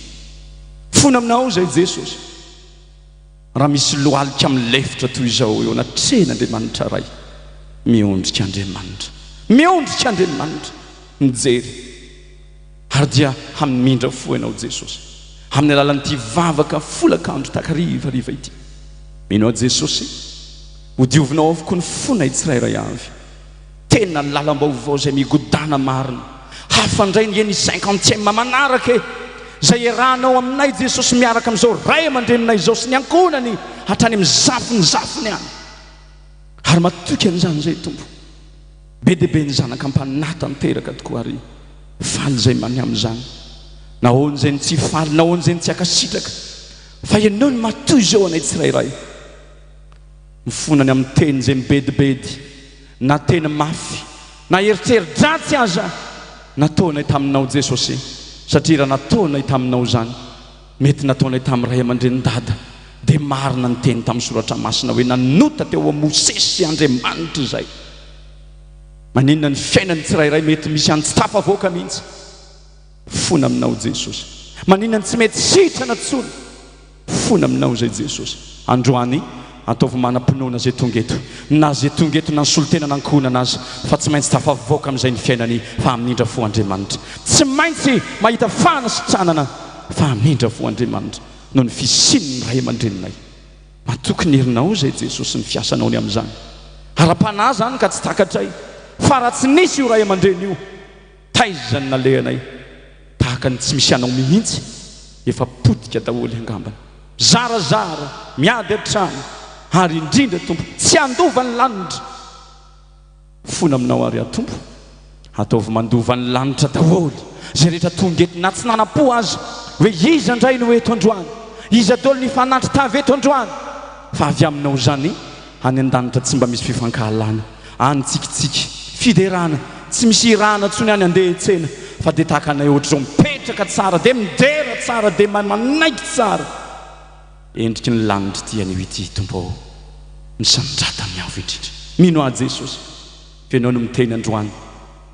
fona aminao zay Jesosy raha misy lohalika amin'ny lefitra toy izao eo anatren'Andriamanitra ray miondrika Andriamanitra mijery ary dia hamindra fo ianao Jesosy amin'ny alalan'ity vavaka folakandro takarivariva ity mino Jesosy ho diovinao avoko ny fonay tsirairay avy tena lalam-baovao zay migodana marina hafandray ny eny 50e manaraka zay iarahanao aminay Jesosy miaraka amin'izao ray aman-dreninay izao sy ny ankonany hatrany amin'ny zafiny any ary matoky an'izany zay tompo be dia be ny zanaka ampanatany teraka tokoa ary faly zay many amin'izany nahoany zay ny tsy faly nahoany zay ny tsy akasitraka fa ianao ny matoy izao anay tsirairay mifonany amin'ny teny zay mibedibedy na teny mafy na eritrery-dratsy aza nataonay taminao Jesosy satria raha nataonay taminao zany mety nataonay tamin'ny ray aman-dreny dada dia marina ny teny tamin'ny soratra masina hoe nanota teo Mosesy Andriamanitra zay maninona ny fiainany tsirairay mety misy any tsy tafavoaka mihitsy fona aminao Jesosy maninona ny tsy mety sitrana tsony fona aminao zay Jesosy androany ataovy manam-pinoana zay tonga eto na zay tonga eto na ny solotena nankohonana azy fa tsy maintsy tafavoaka amin'izay ny fiainany fa hamindra fo Andriamanitra tsy maintsy mahita fanasitranana fa hamindra fo Andriamanitra noho ny fisininy ray aman-dreninay matoky ny herinao zay Jesosy ny fiasanao ny amin'izany ara-panahy zany ka tsy takatray fa raha tsy nisy io ray aman-dreny io taizany nalehanay tahaka ny tsy misy anao mihitsy efa potika daholo angambany zarazara miady an-trano ary indrindra tompo tsy andova ny lanitra fona aminao ary atompo ataovy mandova ny lanitra daholo zay rehetra tonga eto na tsy nanam-po azy hoe iza indray no eto androany iza dolo ny fanatry tavy eto androany fa avy aminao zany any an-danitra tsy mba misy fifankahalana any tsikitsiky Fiderana tsy misy irana tsony any andeha etsena fa dia tahaka anay ohatr'izao mipetraka tsara dia midera tsara dia manaiky tsara endriky ny lanitra ty an'io ity tompo misandrata miavo indrindra mino a Jesosy fianao no miteny androany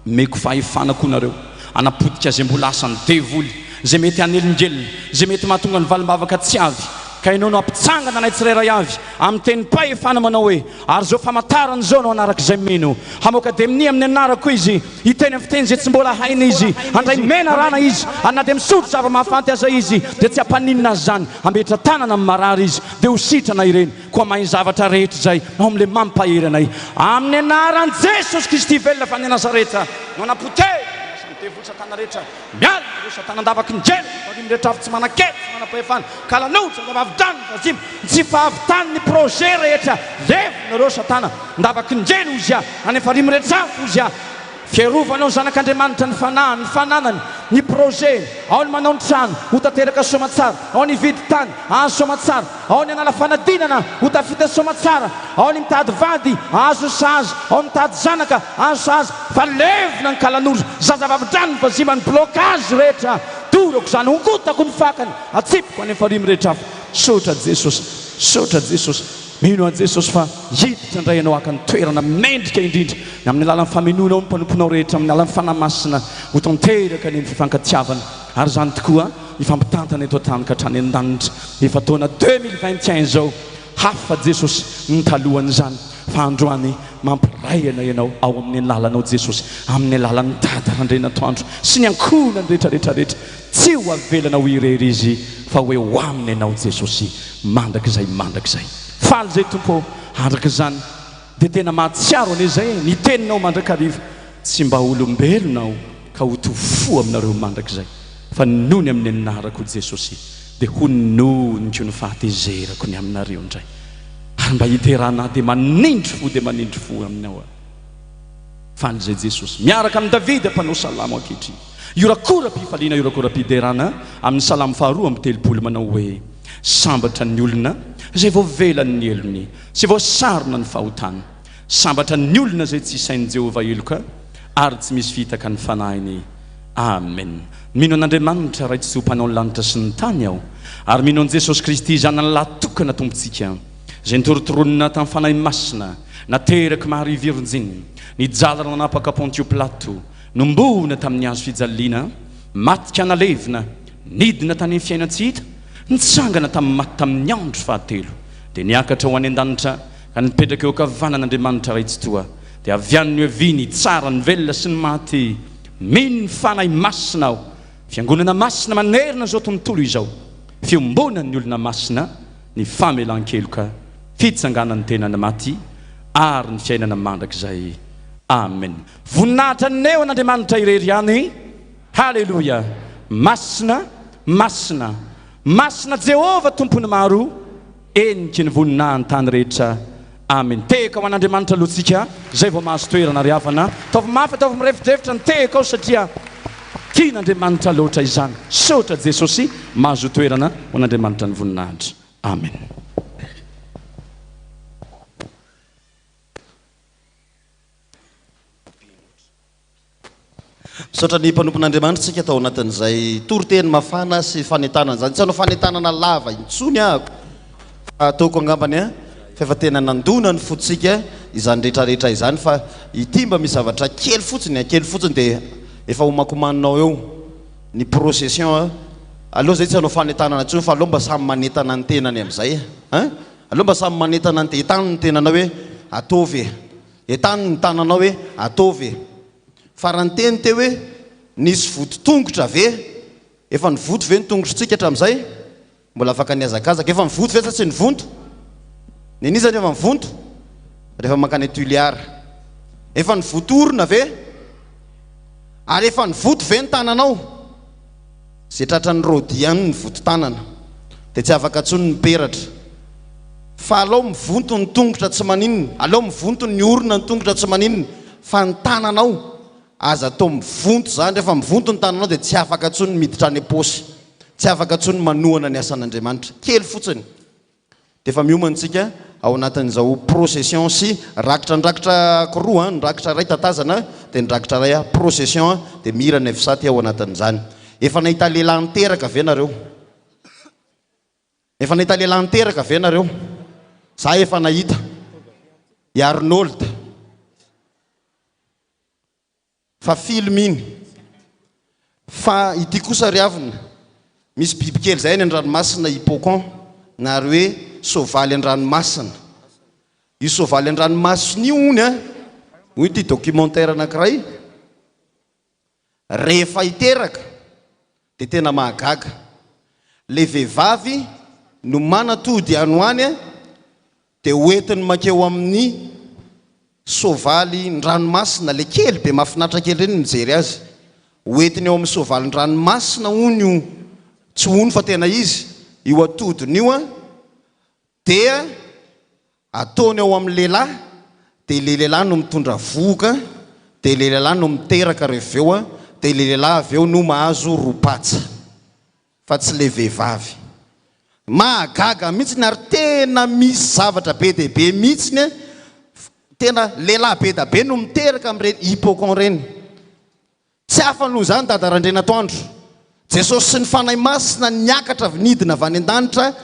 meko fahefanako nareo anapodika zay mbola asany devoly zay mety anelongelona zay mety mahatonga ny valimbavaka tsy avy ka ianao no ampitsangana anay tsirairay avy amin'ny teny pahefana manao hoe ary zao famantarany zao no anarak'izay mino hamoaka dia amin'ny amin'ny anarako izy hiteny amin'ny fiteny zay tsy mbola haina izy andray mena rana izy ary na dia misotro zava-mahafanty aza izy dia tsy hampaninina azy zany ambetra tanana amin'ny marary izy dia ho sitrana ireny koa mahay zavatra rehetra zay ao amin'le mampahery anay amin'ny anaran'i Jesosy Kristy velona fa ny Nazareta no anapotehy devoly satana rehetra miala ireo satana andavaky ny jely varimy rehetra avy tsy manakety tsy manam-pahefana kalanoja andavavitrany vazimy tsy fahavitany ny projet rehetra levonareo satana andavaky ny jely ozy a any varimy rehetra avy ozy a fiarovanao zanak'Andriamanitra ny fanahany ny fananany ny projet, ao ny manao ny trano ho tanteraka somatsara, ao ny vidy tany azo somatsara, ao ny anala fanadinana ho tafita somatsara, ao ny mitady vady azo sazy, ao ny mitady zanaka azo sazy. Fa levina ny kalan'olo zazavavitrany vazima ny blocage rehetra, torako zany hongotako ny fakany atsipiko any farimy rehetra hafa. Sotra Jesosy, sotra Jesosy, mino a Jesosy fa hiditra indray ianao aka ny toerana mendrika indrindra amin'ny alalan'ny faminona ao ny mpanomponao rehetra, amin'ny alalan'ny fanamasina ho tanteraka ny fifankatiavana. Ary zany tokoa ifampitantana eto an-tany ka hatrany an-danitra. Efa taona 2021 zao hafa Jesosy ny talohan'izany, fa androany mampiray ana ianao ao amin'ny lalanao Jesosy, amin'ny lalan'ny Dada RANDRIANATOANDRO sy ny ankonany rehetrarehetrarehetra. Tsy ho avelana ho irery izy fa hoe ho aminy ianao Jesosy mandrakizay mandrakizay. Faly zay tompo andraka zany dia tena mahatsiaro ane zay ny teninao mandrakariva, tsy mba olombelonao ka ho tofo aminareo mandrakizay, fa noho ny amin'ny anarako Jesosy dia hononiko ny fahatezerako ny aminareo indray. Ary mba hiterana dia manindry fo aminao. Faly zay Jesosy miaraka amin'ny Davida mpanao salamo ankehitriny. Iorakoram-pifaliana iorakoram-piderana amin'ny salamo faharoa amby 30 manao hoe: sambatra ny olona zay voavelany ny elony sy voasarona ny fahotany, sambatra ny olona zay tsy isain'i Jehovah eloka ary tsy misy fitaka ny fanahiny. Amen. Mino an'Andriamanitra ray tsy ompanao ny lanitra sy ny tany aho, ary mino an' Jesosy Kristy zanany latokana tompontsika zay nitorotoronina tamin'ny fanahy masina, nateraka maharivirinjiny, nijalana nanapaka Pontio Pilato, nombona tamin'ny hazo fijaliana, matika nalevina, nidina tany amin'ny fiaina-tsy hita, nitsangana tamin'ny maty tamin'ny andro fahatelo, dia niakatra ho any an-danitra ka nipetraka eo akavanan'Andriamanitra ray tsy toa, dia avian'ny oeviny tsara ny velona sy ny maty. Mino ny fanahy masina aho, fiangonana masina manerina zao tontolo izao, fiombonan'ny olona masina, ny famelan-keloka, fitsanganan'ny tenana maty ary ny fiainana mandrakizay. Amen. Voninahitra neo an'Andriamanitra irery ihany. Halleluja. Masina, masina, masina Jehova tompony maro, eniky ny voninahiny tany rehetra. Amen. Teka ho an'Andriamanitra alohantsika zay vao mahazo toerana ry havana. Taovy mafy, taovy mirefitrefitra ny teka ao satria tian'Andriamanitra loatra izany. Sotra Jesosy mahazo toerana ho an'Andriamanitra ny voninahitra. Amen. Sotra ny mpanompon'Andriamanitra tsika tao anatin'izay toroteny mafana sy fanentanana zany. Tsy hanao fanentanana lava intsony ahako, ataoko angambany a fa efa tena nandona ny fotsika izany rehetrarehetra izany, fa ity mba misy zavatra kely fotsiny dia efa homakomaninao eo ny procession. Aloha zay tsy hanao fanentanana intsony, fa aloha mba samy manentana ny tenany amin'izay. Aloha mba samy manentana ny etany ny tenanao hoe ataovy, etany ny tananao hoe ataovy. Faranteny te hoe nisy voto-tongotra ve, efa nivoto ve ny tongotritsika hatramin'izay? Mbola afaka niazakazaka, efa nivoto ve sa tsy nivonto? Nenizany efa nivonto rehefa mankany Tuiliara. Efa nivotorona ve? Ary efa nivoto ve ny tananao? Zay tratran'ny rôdy ihany ny voto-tanana dia tsy afaka tsony ny peratra. Fa alao mivonto ny tongotra tsy maninona, alao mivonto ny orona ny tongotra tsy maninona, fa ny tananao aza atao mivonto zany. Rehefa mivonto ny tananao dia tsy afaka tsony miditra any aposy, tsy afaka tsony manohana ny asan'Andriamanitra. Kely fotsiny. Dia efa miomantsika ao anatin'izao procession sy rakitrandrakitra koroa, ny rakitra ray tatazana dia ny rakitra ray procession, dia mirana efisaty ao anatin'izany. Efa nahita lehilahy niteraka ve nareo? Efa nahita lehilahy niteraka ve nareo? Za efa nahita i Arnold. Fa filmy iny. Fa ity kosa ry havina, misy bibikely zay any an-dranomasina hippocampe na ry hoe soavaly an-dranomasina. Io soavaly an-dranomasina io ony hoy ity documentaire anankiray, rehefa hiteraka dia tena mahagaga. Le vehivavy no manatody anoany dia hoentiny makeo amin'ny soavaly ndranomasina, le kely be mahafinaritra kely reny mijery azy. Hoentiny eo amin'ny soavaly ndranomasina ony io, tsy ony fa tena izy io atodiny io dia ataony ao amin'ny lehilahy, dia le lehilahy no mitondra voka, dia le lehilahy no miteraka rehefa eo dia le lehilahy eo no mahazo ropatsa fa tsy le vehivavy mahagaga mihitsy ary tena misy zavatra be dia be mihitsy tena lehilahy be da be no miteraka amin'ireny hypocon reny tsy hafa noho zany Dada RANDRIANATOANDRO Jesosy sy ny fanahy masina niakatra nidina avy any an-danitra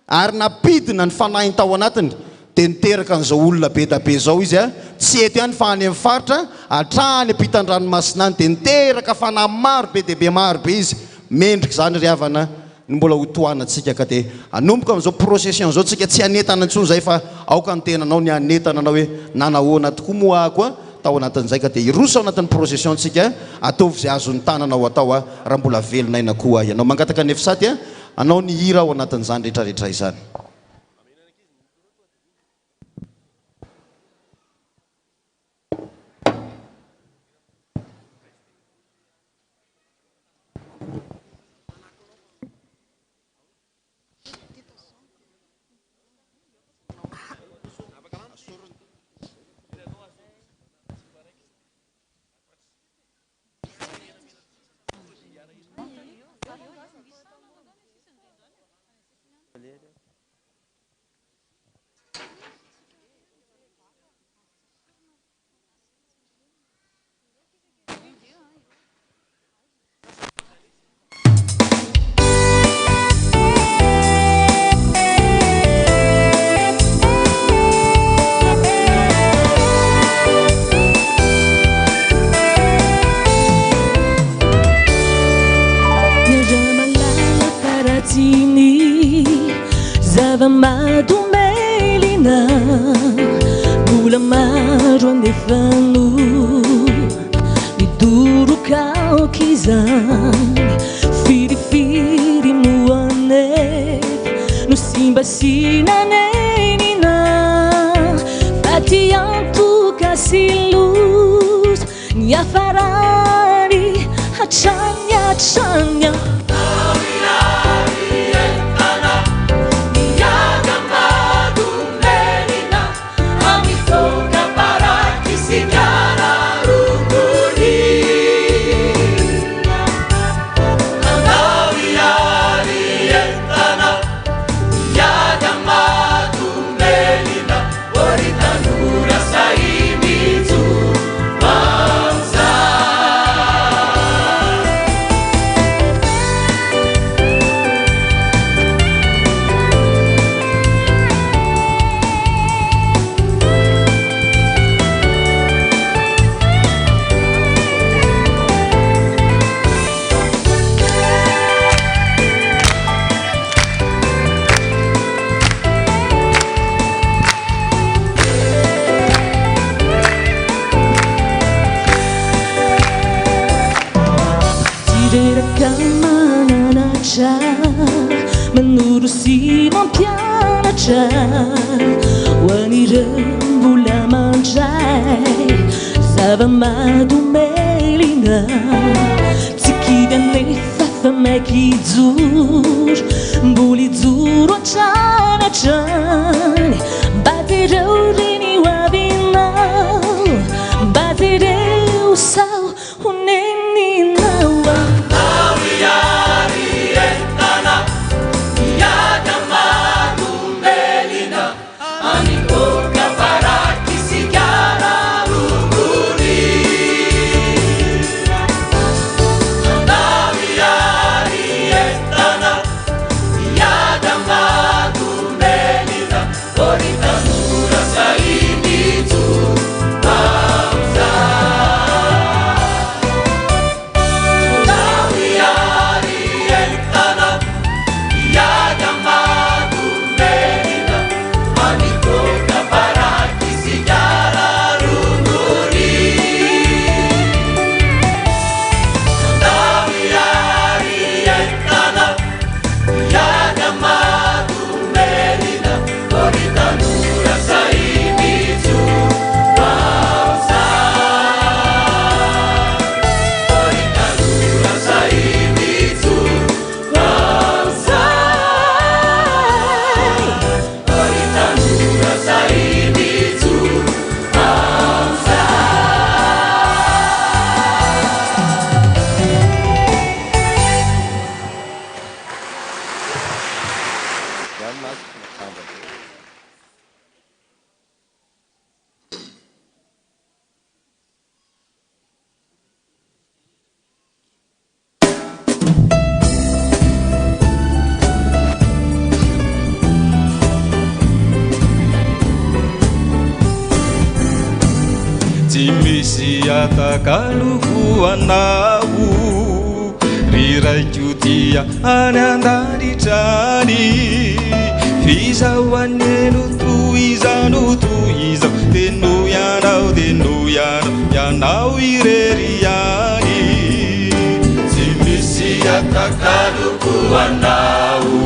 ary napidina ny fanahy tao anatiny dia niteraka an'izao olona be da be zao izy tsy eto ihany fa any amin'ny faritra hatrany ampitan-dranomasina any dia niteraka fanahy maro be dia be maro be izy mendrika zany ry havana ny mbola hotoanantsika ka dia anomboka amin'izao procession zao tsika tsy hanetana intsony zay fa aoka ny tenanao ny hanetana anao hoe nanahoana tokoa moa koa tao anatin'izay ka dia iroso ao anatin'ny procession tsika ataovy zay azony tananao atao raha mbola velonaina koa ianao mangataka ny efisaty anao ny hira ao anatin'izany rehetrarehetra izany. Madumelina Bula maro anefano Miduro kau kizani Firifiri muanef No simba sinanenina Fatiantu kasih luz Nyafarani Hachanya Menurusi mampianatra Wani rembola mandray Zava-madomelina Tsy kivy anefa fa maiky ijoro Mbola ijoro hatrany hatrany Mbatereo reny ho avinao Mbatereo sao ho neninao Saí tsy misy atakaloko anao riraiko dia any andanitrany fizahoaneno toizano teno ianao ireriany tsy misy atakaloko anao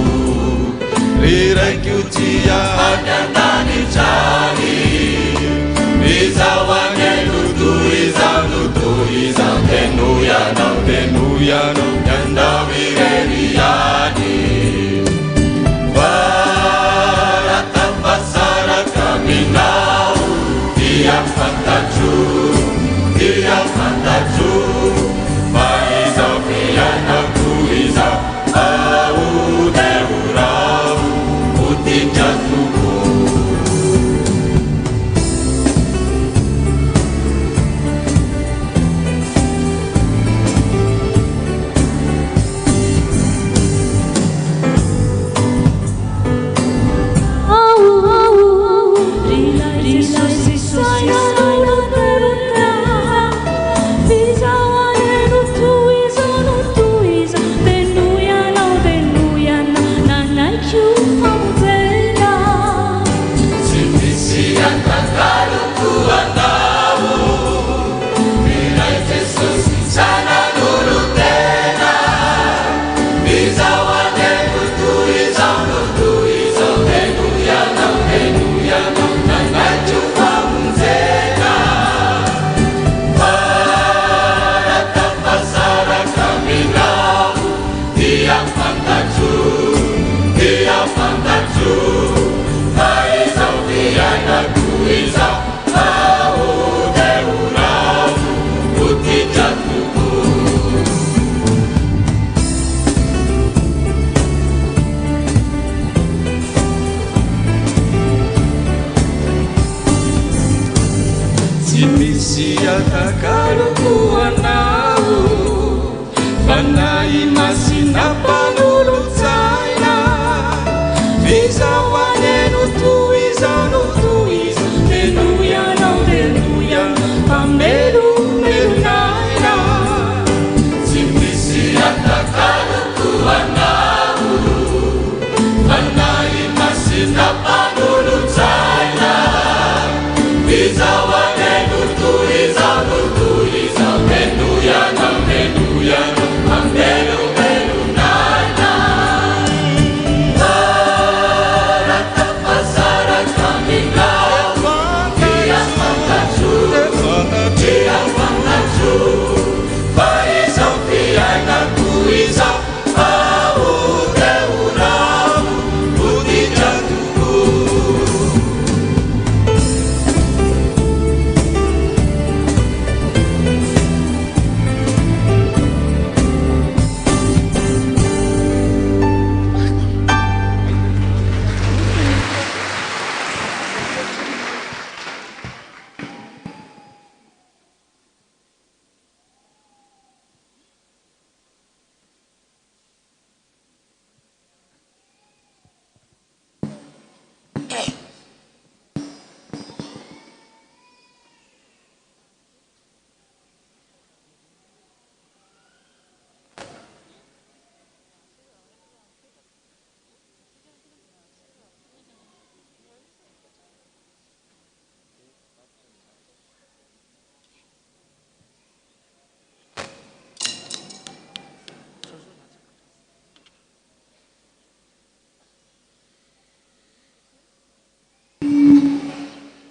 riraiko dia any andanitrany fizahoaneno toizano teno ianao ireriany varatapasaraka aminao dia fantatro fa izao fianako izao aodeorao otidratuko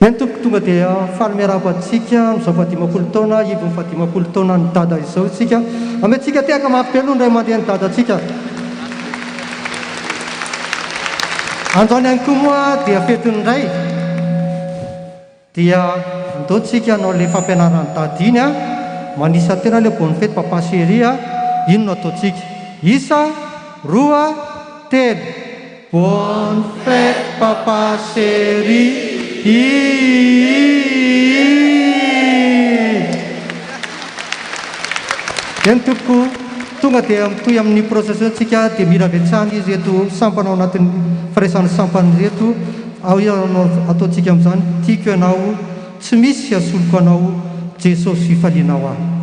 Entoko tonga dia faly miarapa-tsika amin'izao fahadimampolo taona ivon'ny fahadimampolo taona ny dada izao tsika ameantsika tehaka mahampelo ndray mandeha ny dada tsika androany ihany koa moa dia fetiny indray dia andaontsika hanao le fampianarany dada iny a manisa tena le bonne fety papa chéri a ino no ataontsika isa roa telo bonne fety papa chéri eny toko tonga dia mitoy amin'ny processeurtsika dia mira avetsany izy reto sampanao anatin'ny firaisan'ny sampany reto ao ianao ataontsika amin'izany tiako ianao tsy misy asoloko anao Jesosy falianao ahy.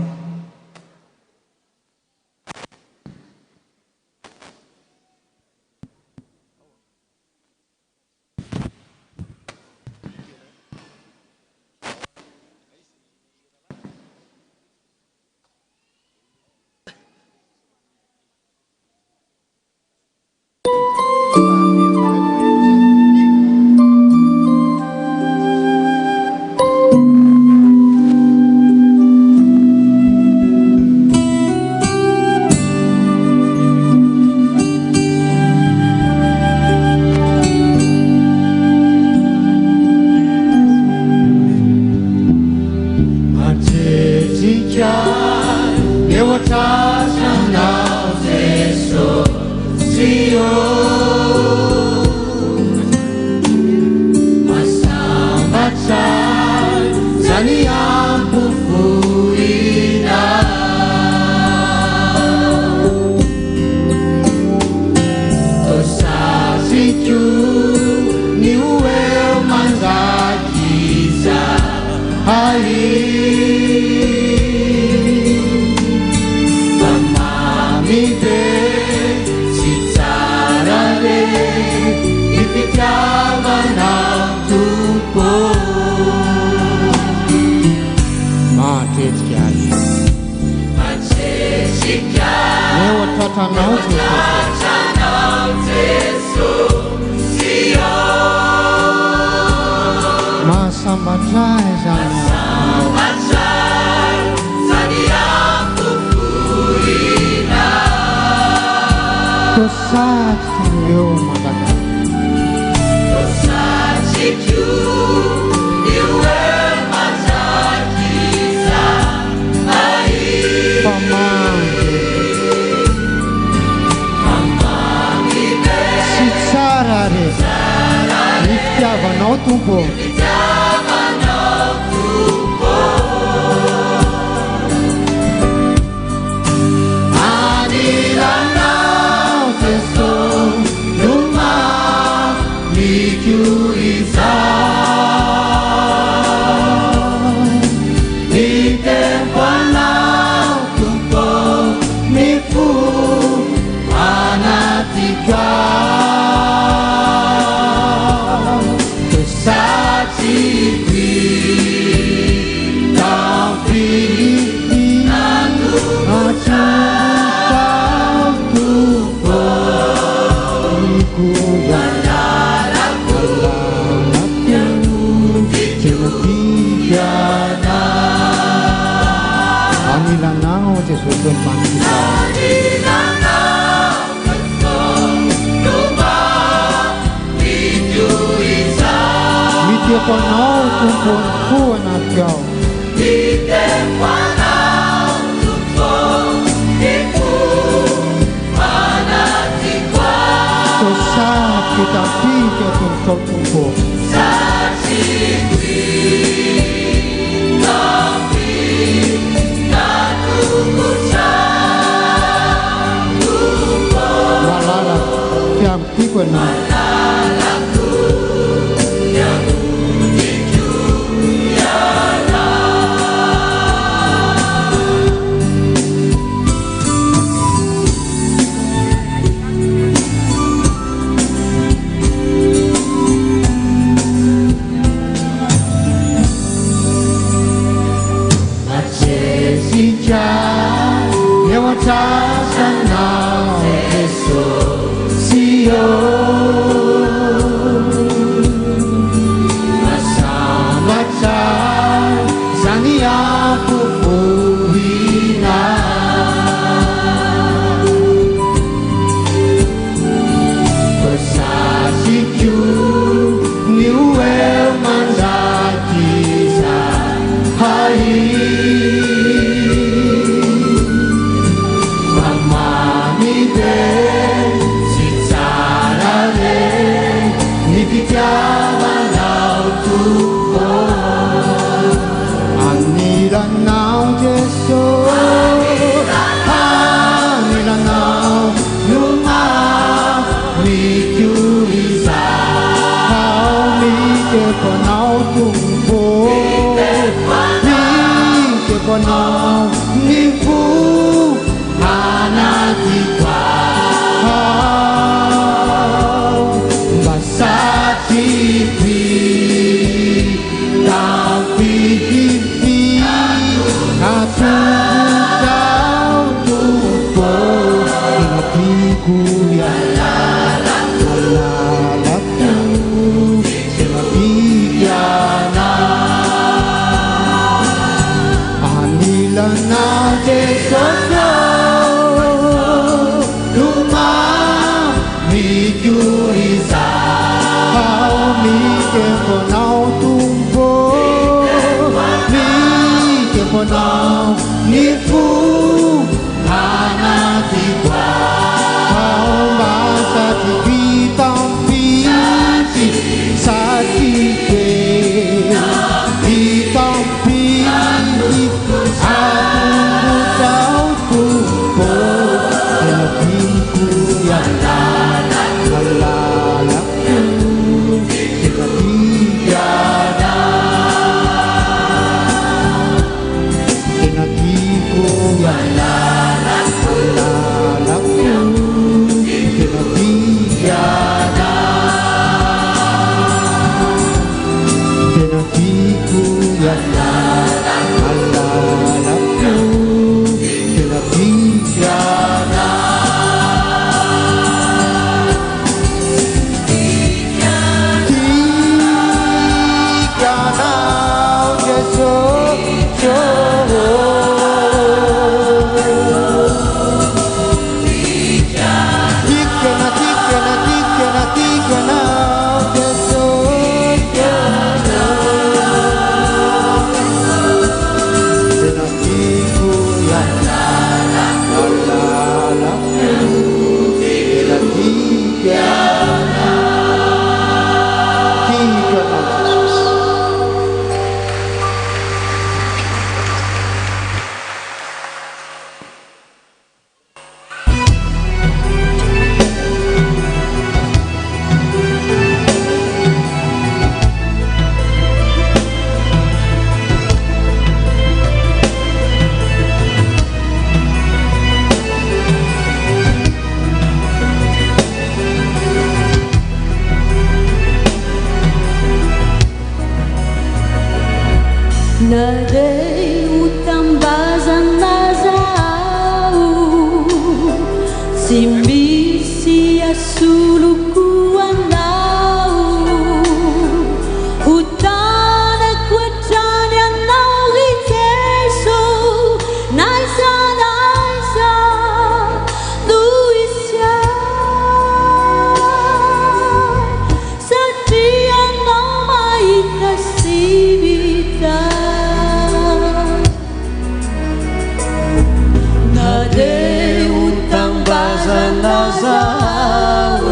Mikemponao nifu anatikwa Basatipi Tampihipi Atutau tupo Inapiku ya Alalatu Inapikiana Anilana Jesoso Luma Mikuriza How Mikemponao tumpo Mikemponao nifu Anatikwa How Basatipi Tampiti Satike Tampiti Atutau tumpo Inapiku ya Alalatu Inapikiana Inapiku ya Alalatu Inapikiana Inapiku ya Alalatu Inapikiana Nadei utambazanazau Simbisi asuluku anau Utana kwetani anau riteso Naisa naisa Luisia Satia no maika sivita Nadei utambazanazau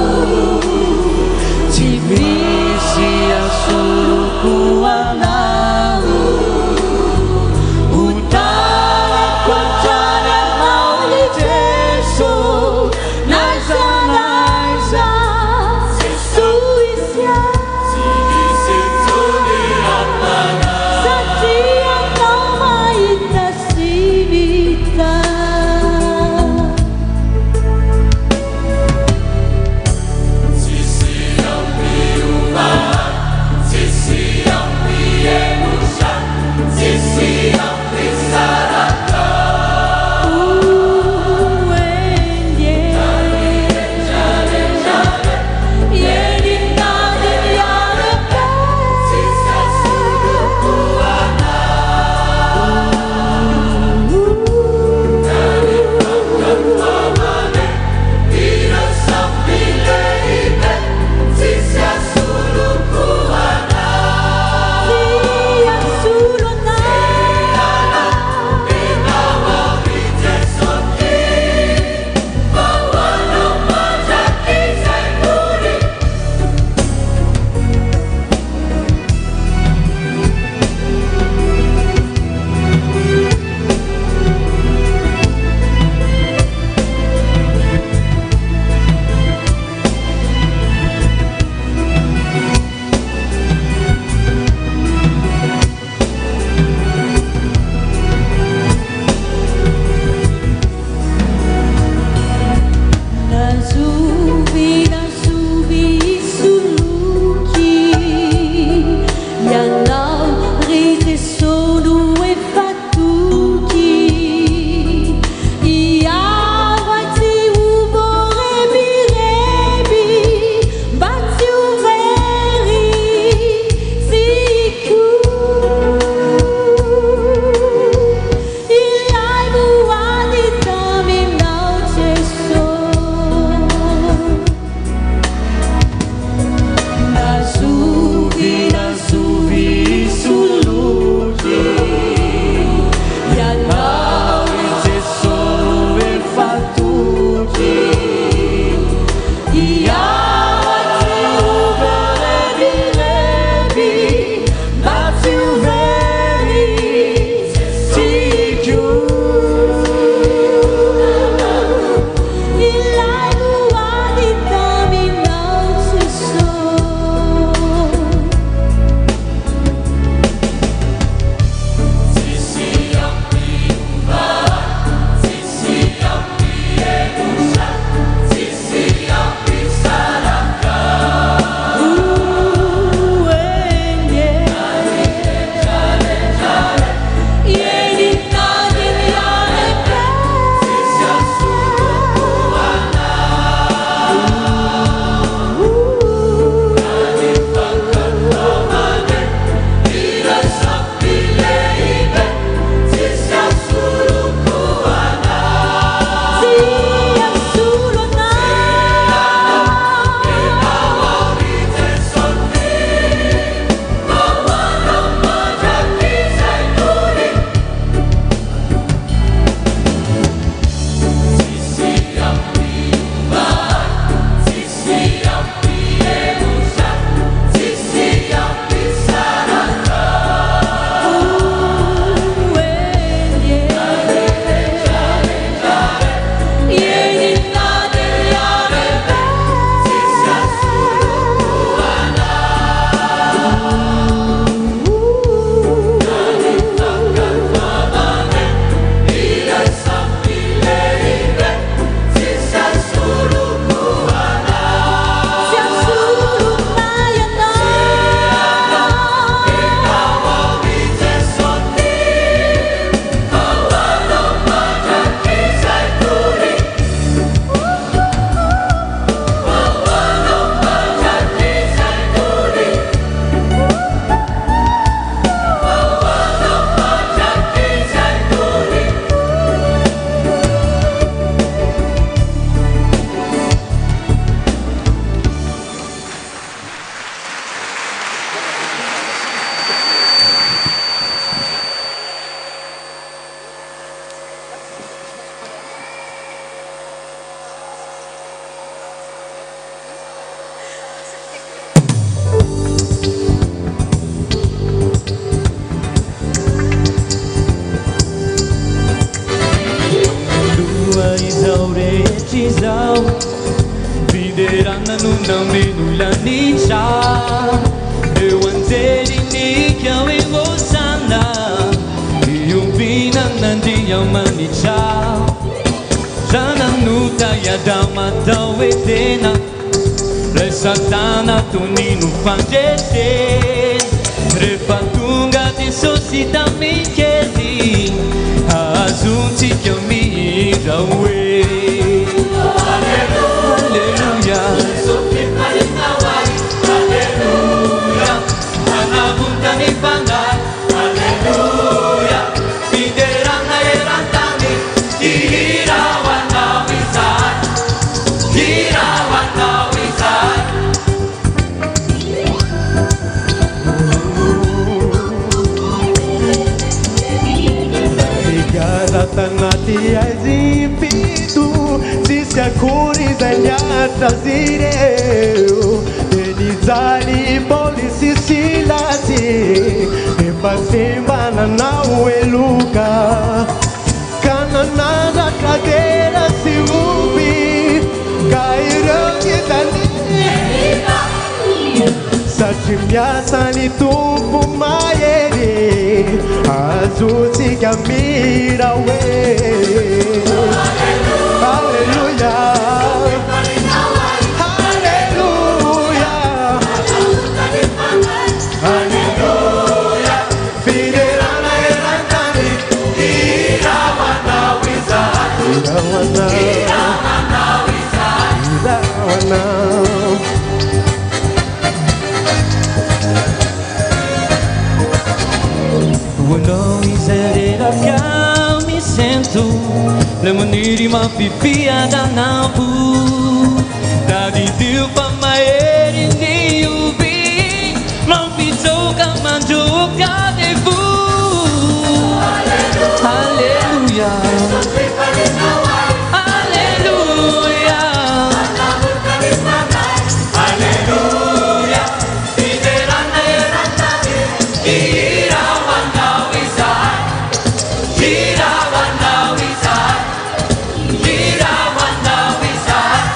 menulanica eu anzelinika wevosana iumbina nandiamanica jananuta yadamatao etena resatana tonino fangeten rehefa tonga de sosita mikely azontsika mihira oe Alleluia Alleluia Anavuntani fangai Alleluia Fiderana erantani Irawana wisai Irawana wisai Ligada tanati aizimpito se a cores atrasireu Elizali boli sisilati e pasembana na ueluca Cananada cadeira se ubi cairão que dali Satimiasa ni tumpo maere Azuzi gamira we Alleluia Alleluia Alleluia Fiderana erantani Irawana wizai Irawana wizai Irawana Bueno miserera fiam mi sento Le maniri ma pipia da nabu Da di Dio fa maeri di ubi Ma pizzoca mangiuca de fu Alleluia Alleluia Alleluia Fiderana erantani Irawana wisai Irawana wisai Irawana wisai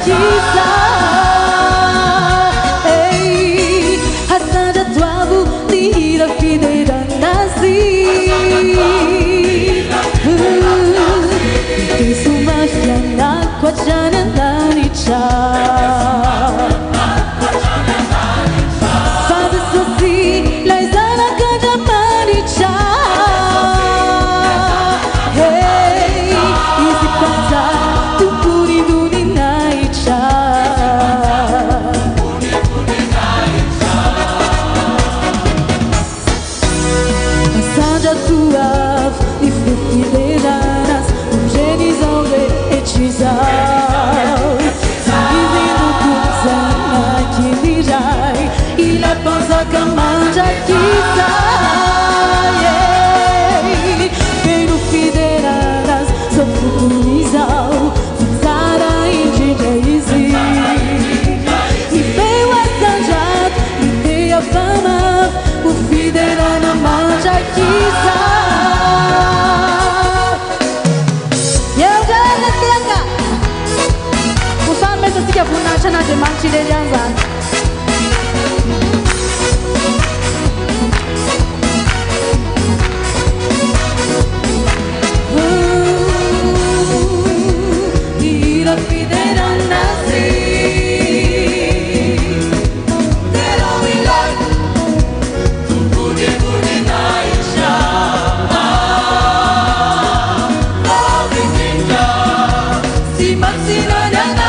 mandrakiza Hasada tuavu nira fideranasi Kesumashana kwa jana nanicha Fada sosi laizana kada manicha Hey, easy pata tupuri duni naicha Asanja tuav ife fideranas Genis aure echisau Dizendo kuzana kimirai Ila panza kamanja kisai Pero fideranas sofukunizau Fuzara injideizi Me veio a sanjat, me dei a fama O fiderana manja kisai Sika funachana de manchile janzan Ira fiderana si Pero ilai Tu kuni kuni naisha Oh vizinja Si maxina dana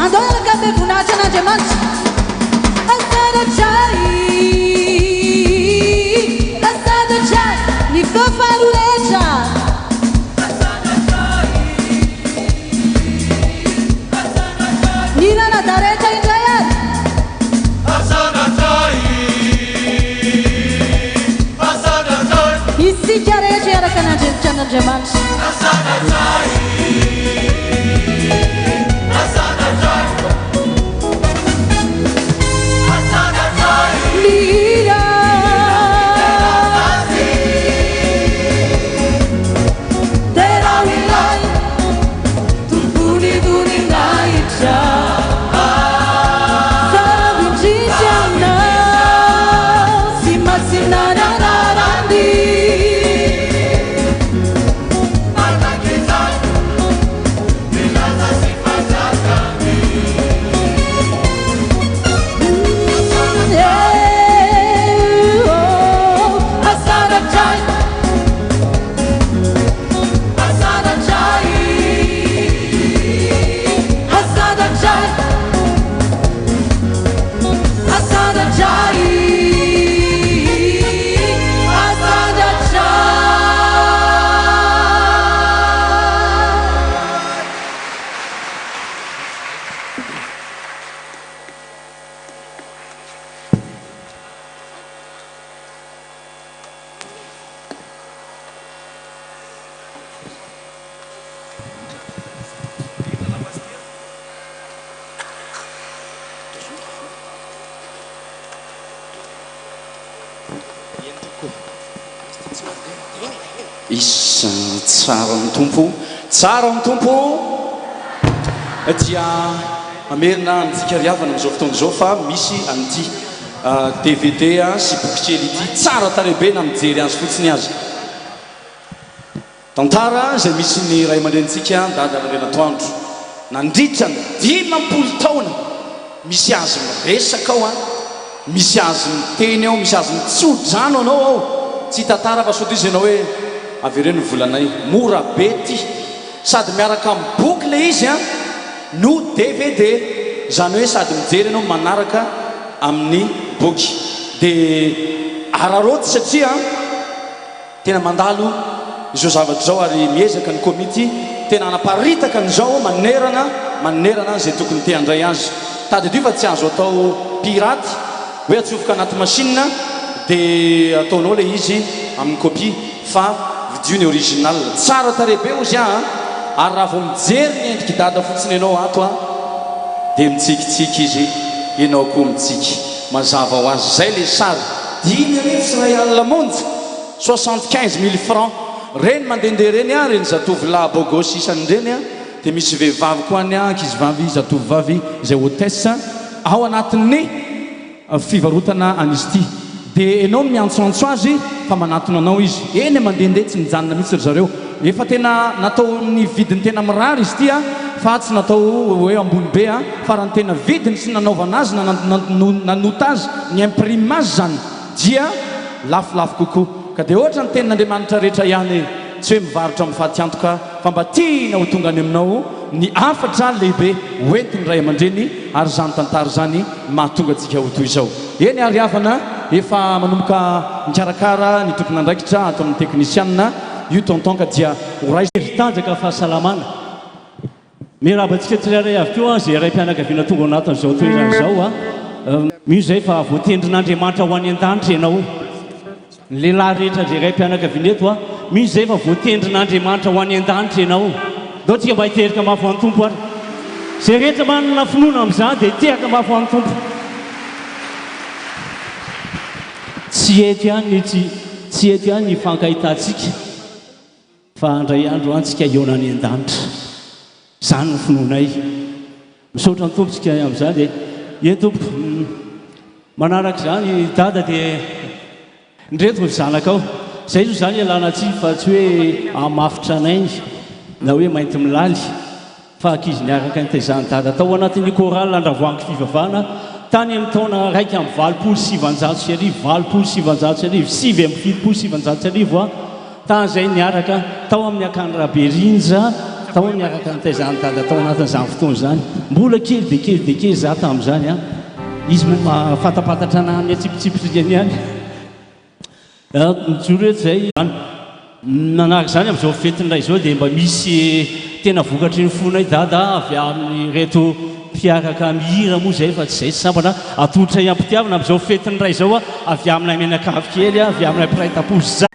Andora cabe funachana de manch Asada chai Ni fafarulecha Ni lana tarecha injayat Asada chai Isi chiareche era cana de manch Asada chai Isa tsara ny tompo dia mamerina antsika riavana amin'izao fotoana izao fa misy an'ity DVD sy boky kely ity tsara tarehibe na mijery azy fotsiny azy tantara izay misy ny ray aman-drenitsika Dada RANDRIANATOANDRO nandritra ny 50 taona misy azy miresaka ao misy azy miteny ao misy azy mitsodrano anao ao tsy tantara fa sao izy ianao hoe avereno volanay mora be ty sady miaraka amin'ny boky le izy no DVD zany hoe sady mijery anao manaraka amin'ny boky dia araroty satria tena mandalo izao zavatra zao ary miezaka ny komity tena anaparitaka an'izao manerana zay tokony te handray azy tady fa tsy azo atao piraty hoe atsofoka anaty machine dia ataonao le izy amin'ny copie fa vidéo ny original tsara tarehibe ozy ary raha vao mijery ny endriky Dada fotsiny ianao ato dia mitsikitsiky izy ianao koa mitsiky mazava ho azy zay le sary 10,000 75,000 francs reny mandehandeha reny a reny zatovolahy bogosy isan'ireny a dia misy vehivavy koa any a ankizyvavy zatovovavy izay hôtesse ao anatin'ny fivarotana an'izy ity dia ianao miantsoantso azy fa manatona anao izy eny mandehandeha tsy mijanona mihitsy ry zareo efa tena natao ny vidiny tena mirary izy ity a fa tsy natao hoe ambony be a fa raha ny tena vidiny sy nanaovana azy nanota azy ny imprime azy zany dia lafilafo kokoa ka dia ohatra ny tenin'andriamanitra rehetra ihany tsy hoe mivarotra mifatiantoka fa mba tiana ho tonga any aminao ny afatra lehibe hoentiny ray aman-dreny ary zany tantara zany mahatonga antsika ho toy izao eny ary havana efa manomboka mikarakara ny tompona andraikitra atao amin'ny teknisianina io tontonka dia horay tanjaka fahasalamana mirabantsika tsirairay avy keo a zay ray mpianakaviana tonga anatin'izao toerana zao a misy zay fa voatendrin'andriamanitra ho any an-danitra ianao ny lehilahy rehetra zay ray mpianakaviana eto a misy zay fa voatendrin'andriamanitra ho any an-danitra ianao dao tsika mba hiterika mafy ho an'ny tompo ary zay rehetra manana finoana amin'izany dia teraka mafy ho an'ny tompo tsy eto ihany ny fankahitantsika fa andray andro antsika eona any an-danitra zany ny finoanay misaotra ny tompotsika amin'izany dia e tompo manaraka zany dada dia ndreto ny zanakao zay zo zany alana tsy fa tsy hoe amafitra anay na hoe mainty milaly fa akizy niaraka nytaizany dada tao anatin'ny koraly andravoangy fivavahana tany amin'ny taona raiky amin'ny 7,7 a tan'izay niaraka tao amin'ny akandraberinja tao niaraka nytaizany dada tao anatin'izany fotoana zany mbola kely de kely de kely za tamin'izany a izy mafatapatatra anany atsipitsipitsy any mijoro eto zay nanaraka zany amin'izao fetin'iray zao dia mba misy tena vokatry ny fonay dada avy amin'ny reto mpiaraka mihira moa zay fa tsy zay sy sambana atolotra iampitiavana amin'izao fetin'iray zao a avy aminay menakavy kely avy aminay mpiray taposy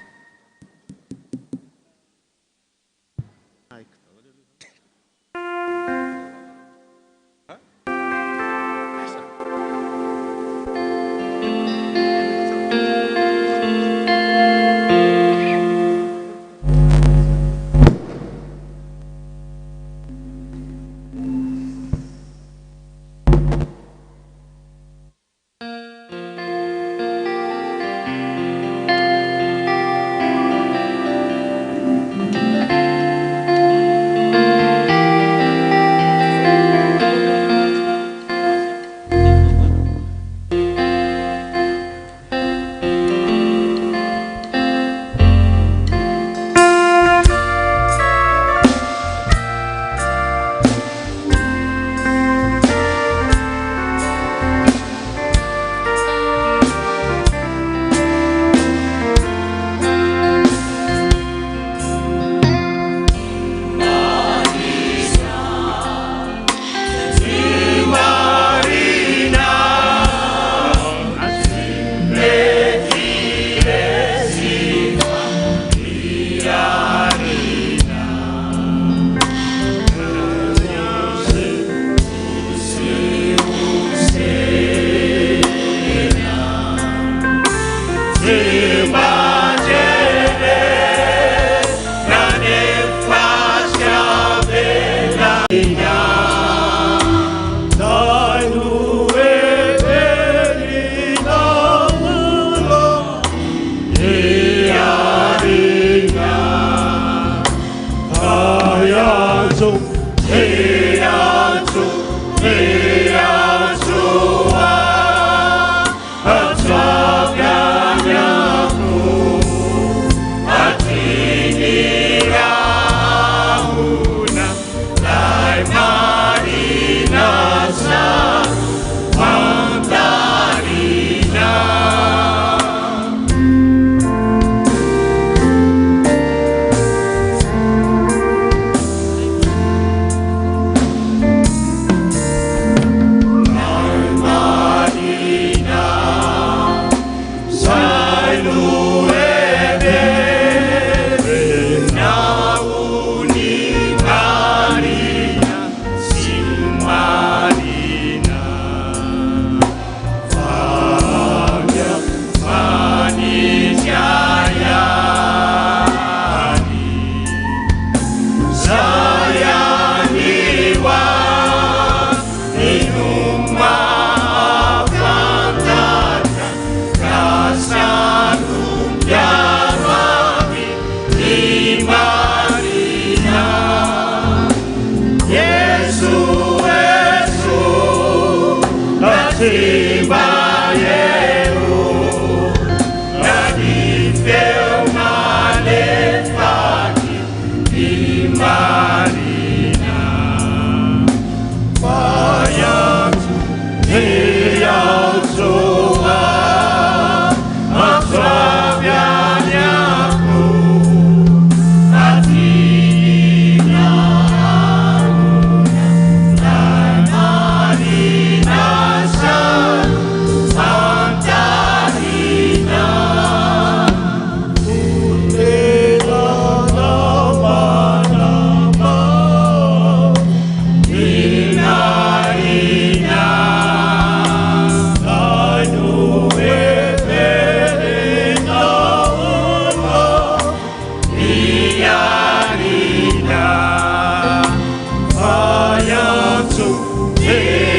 Hey!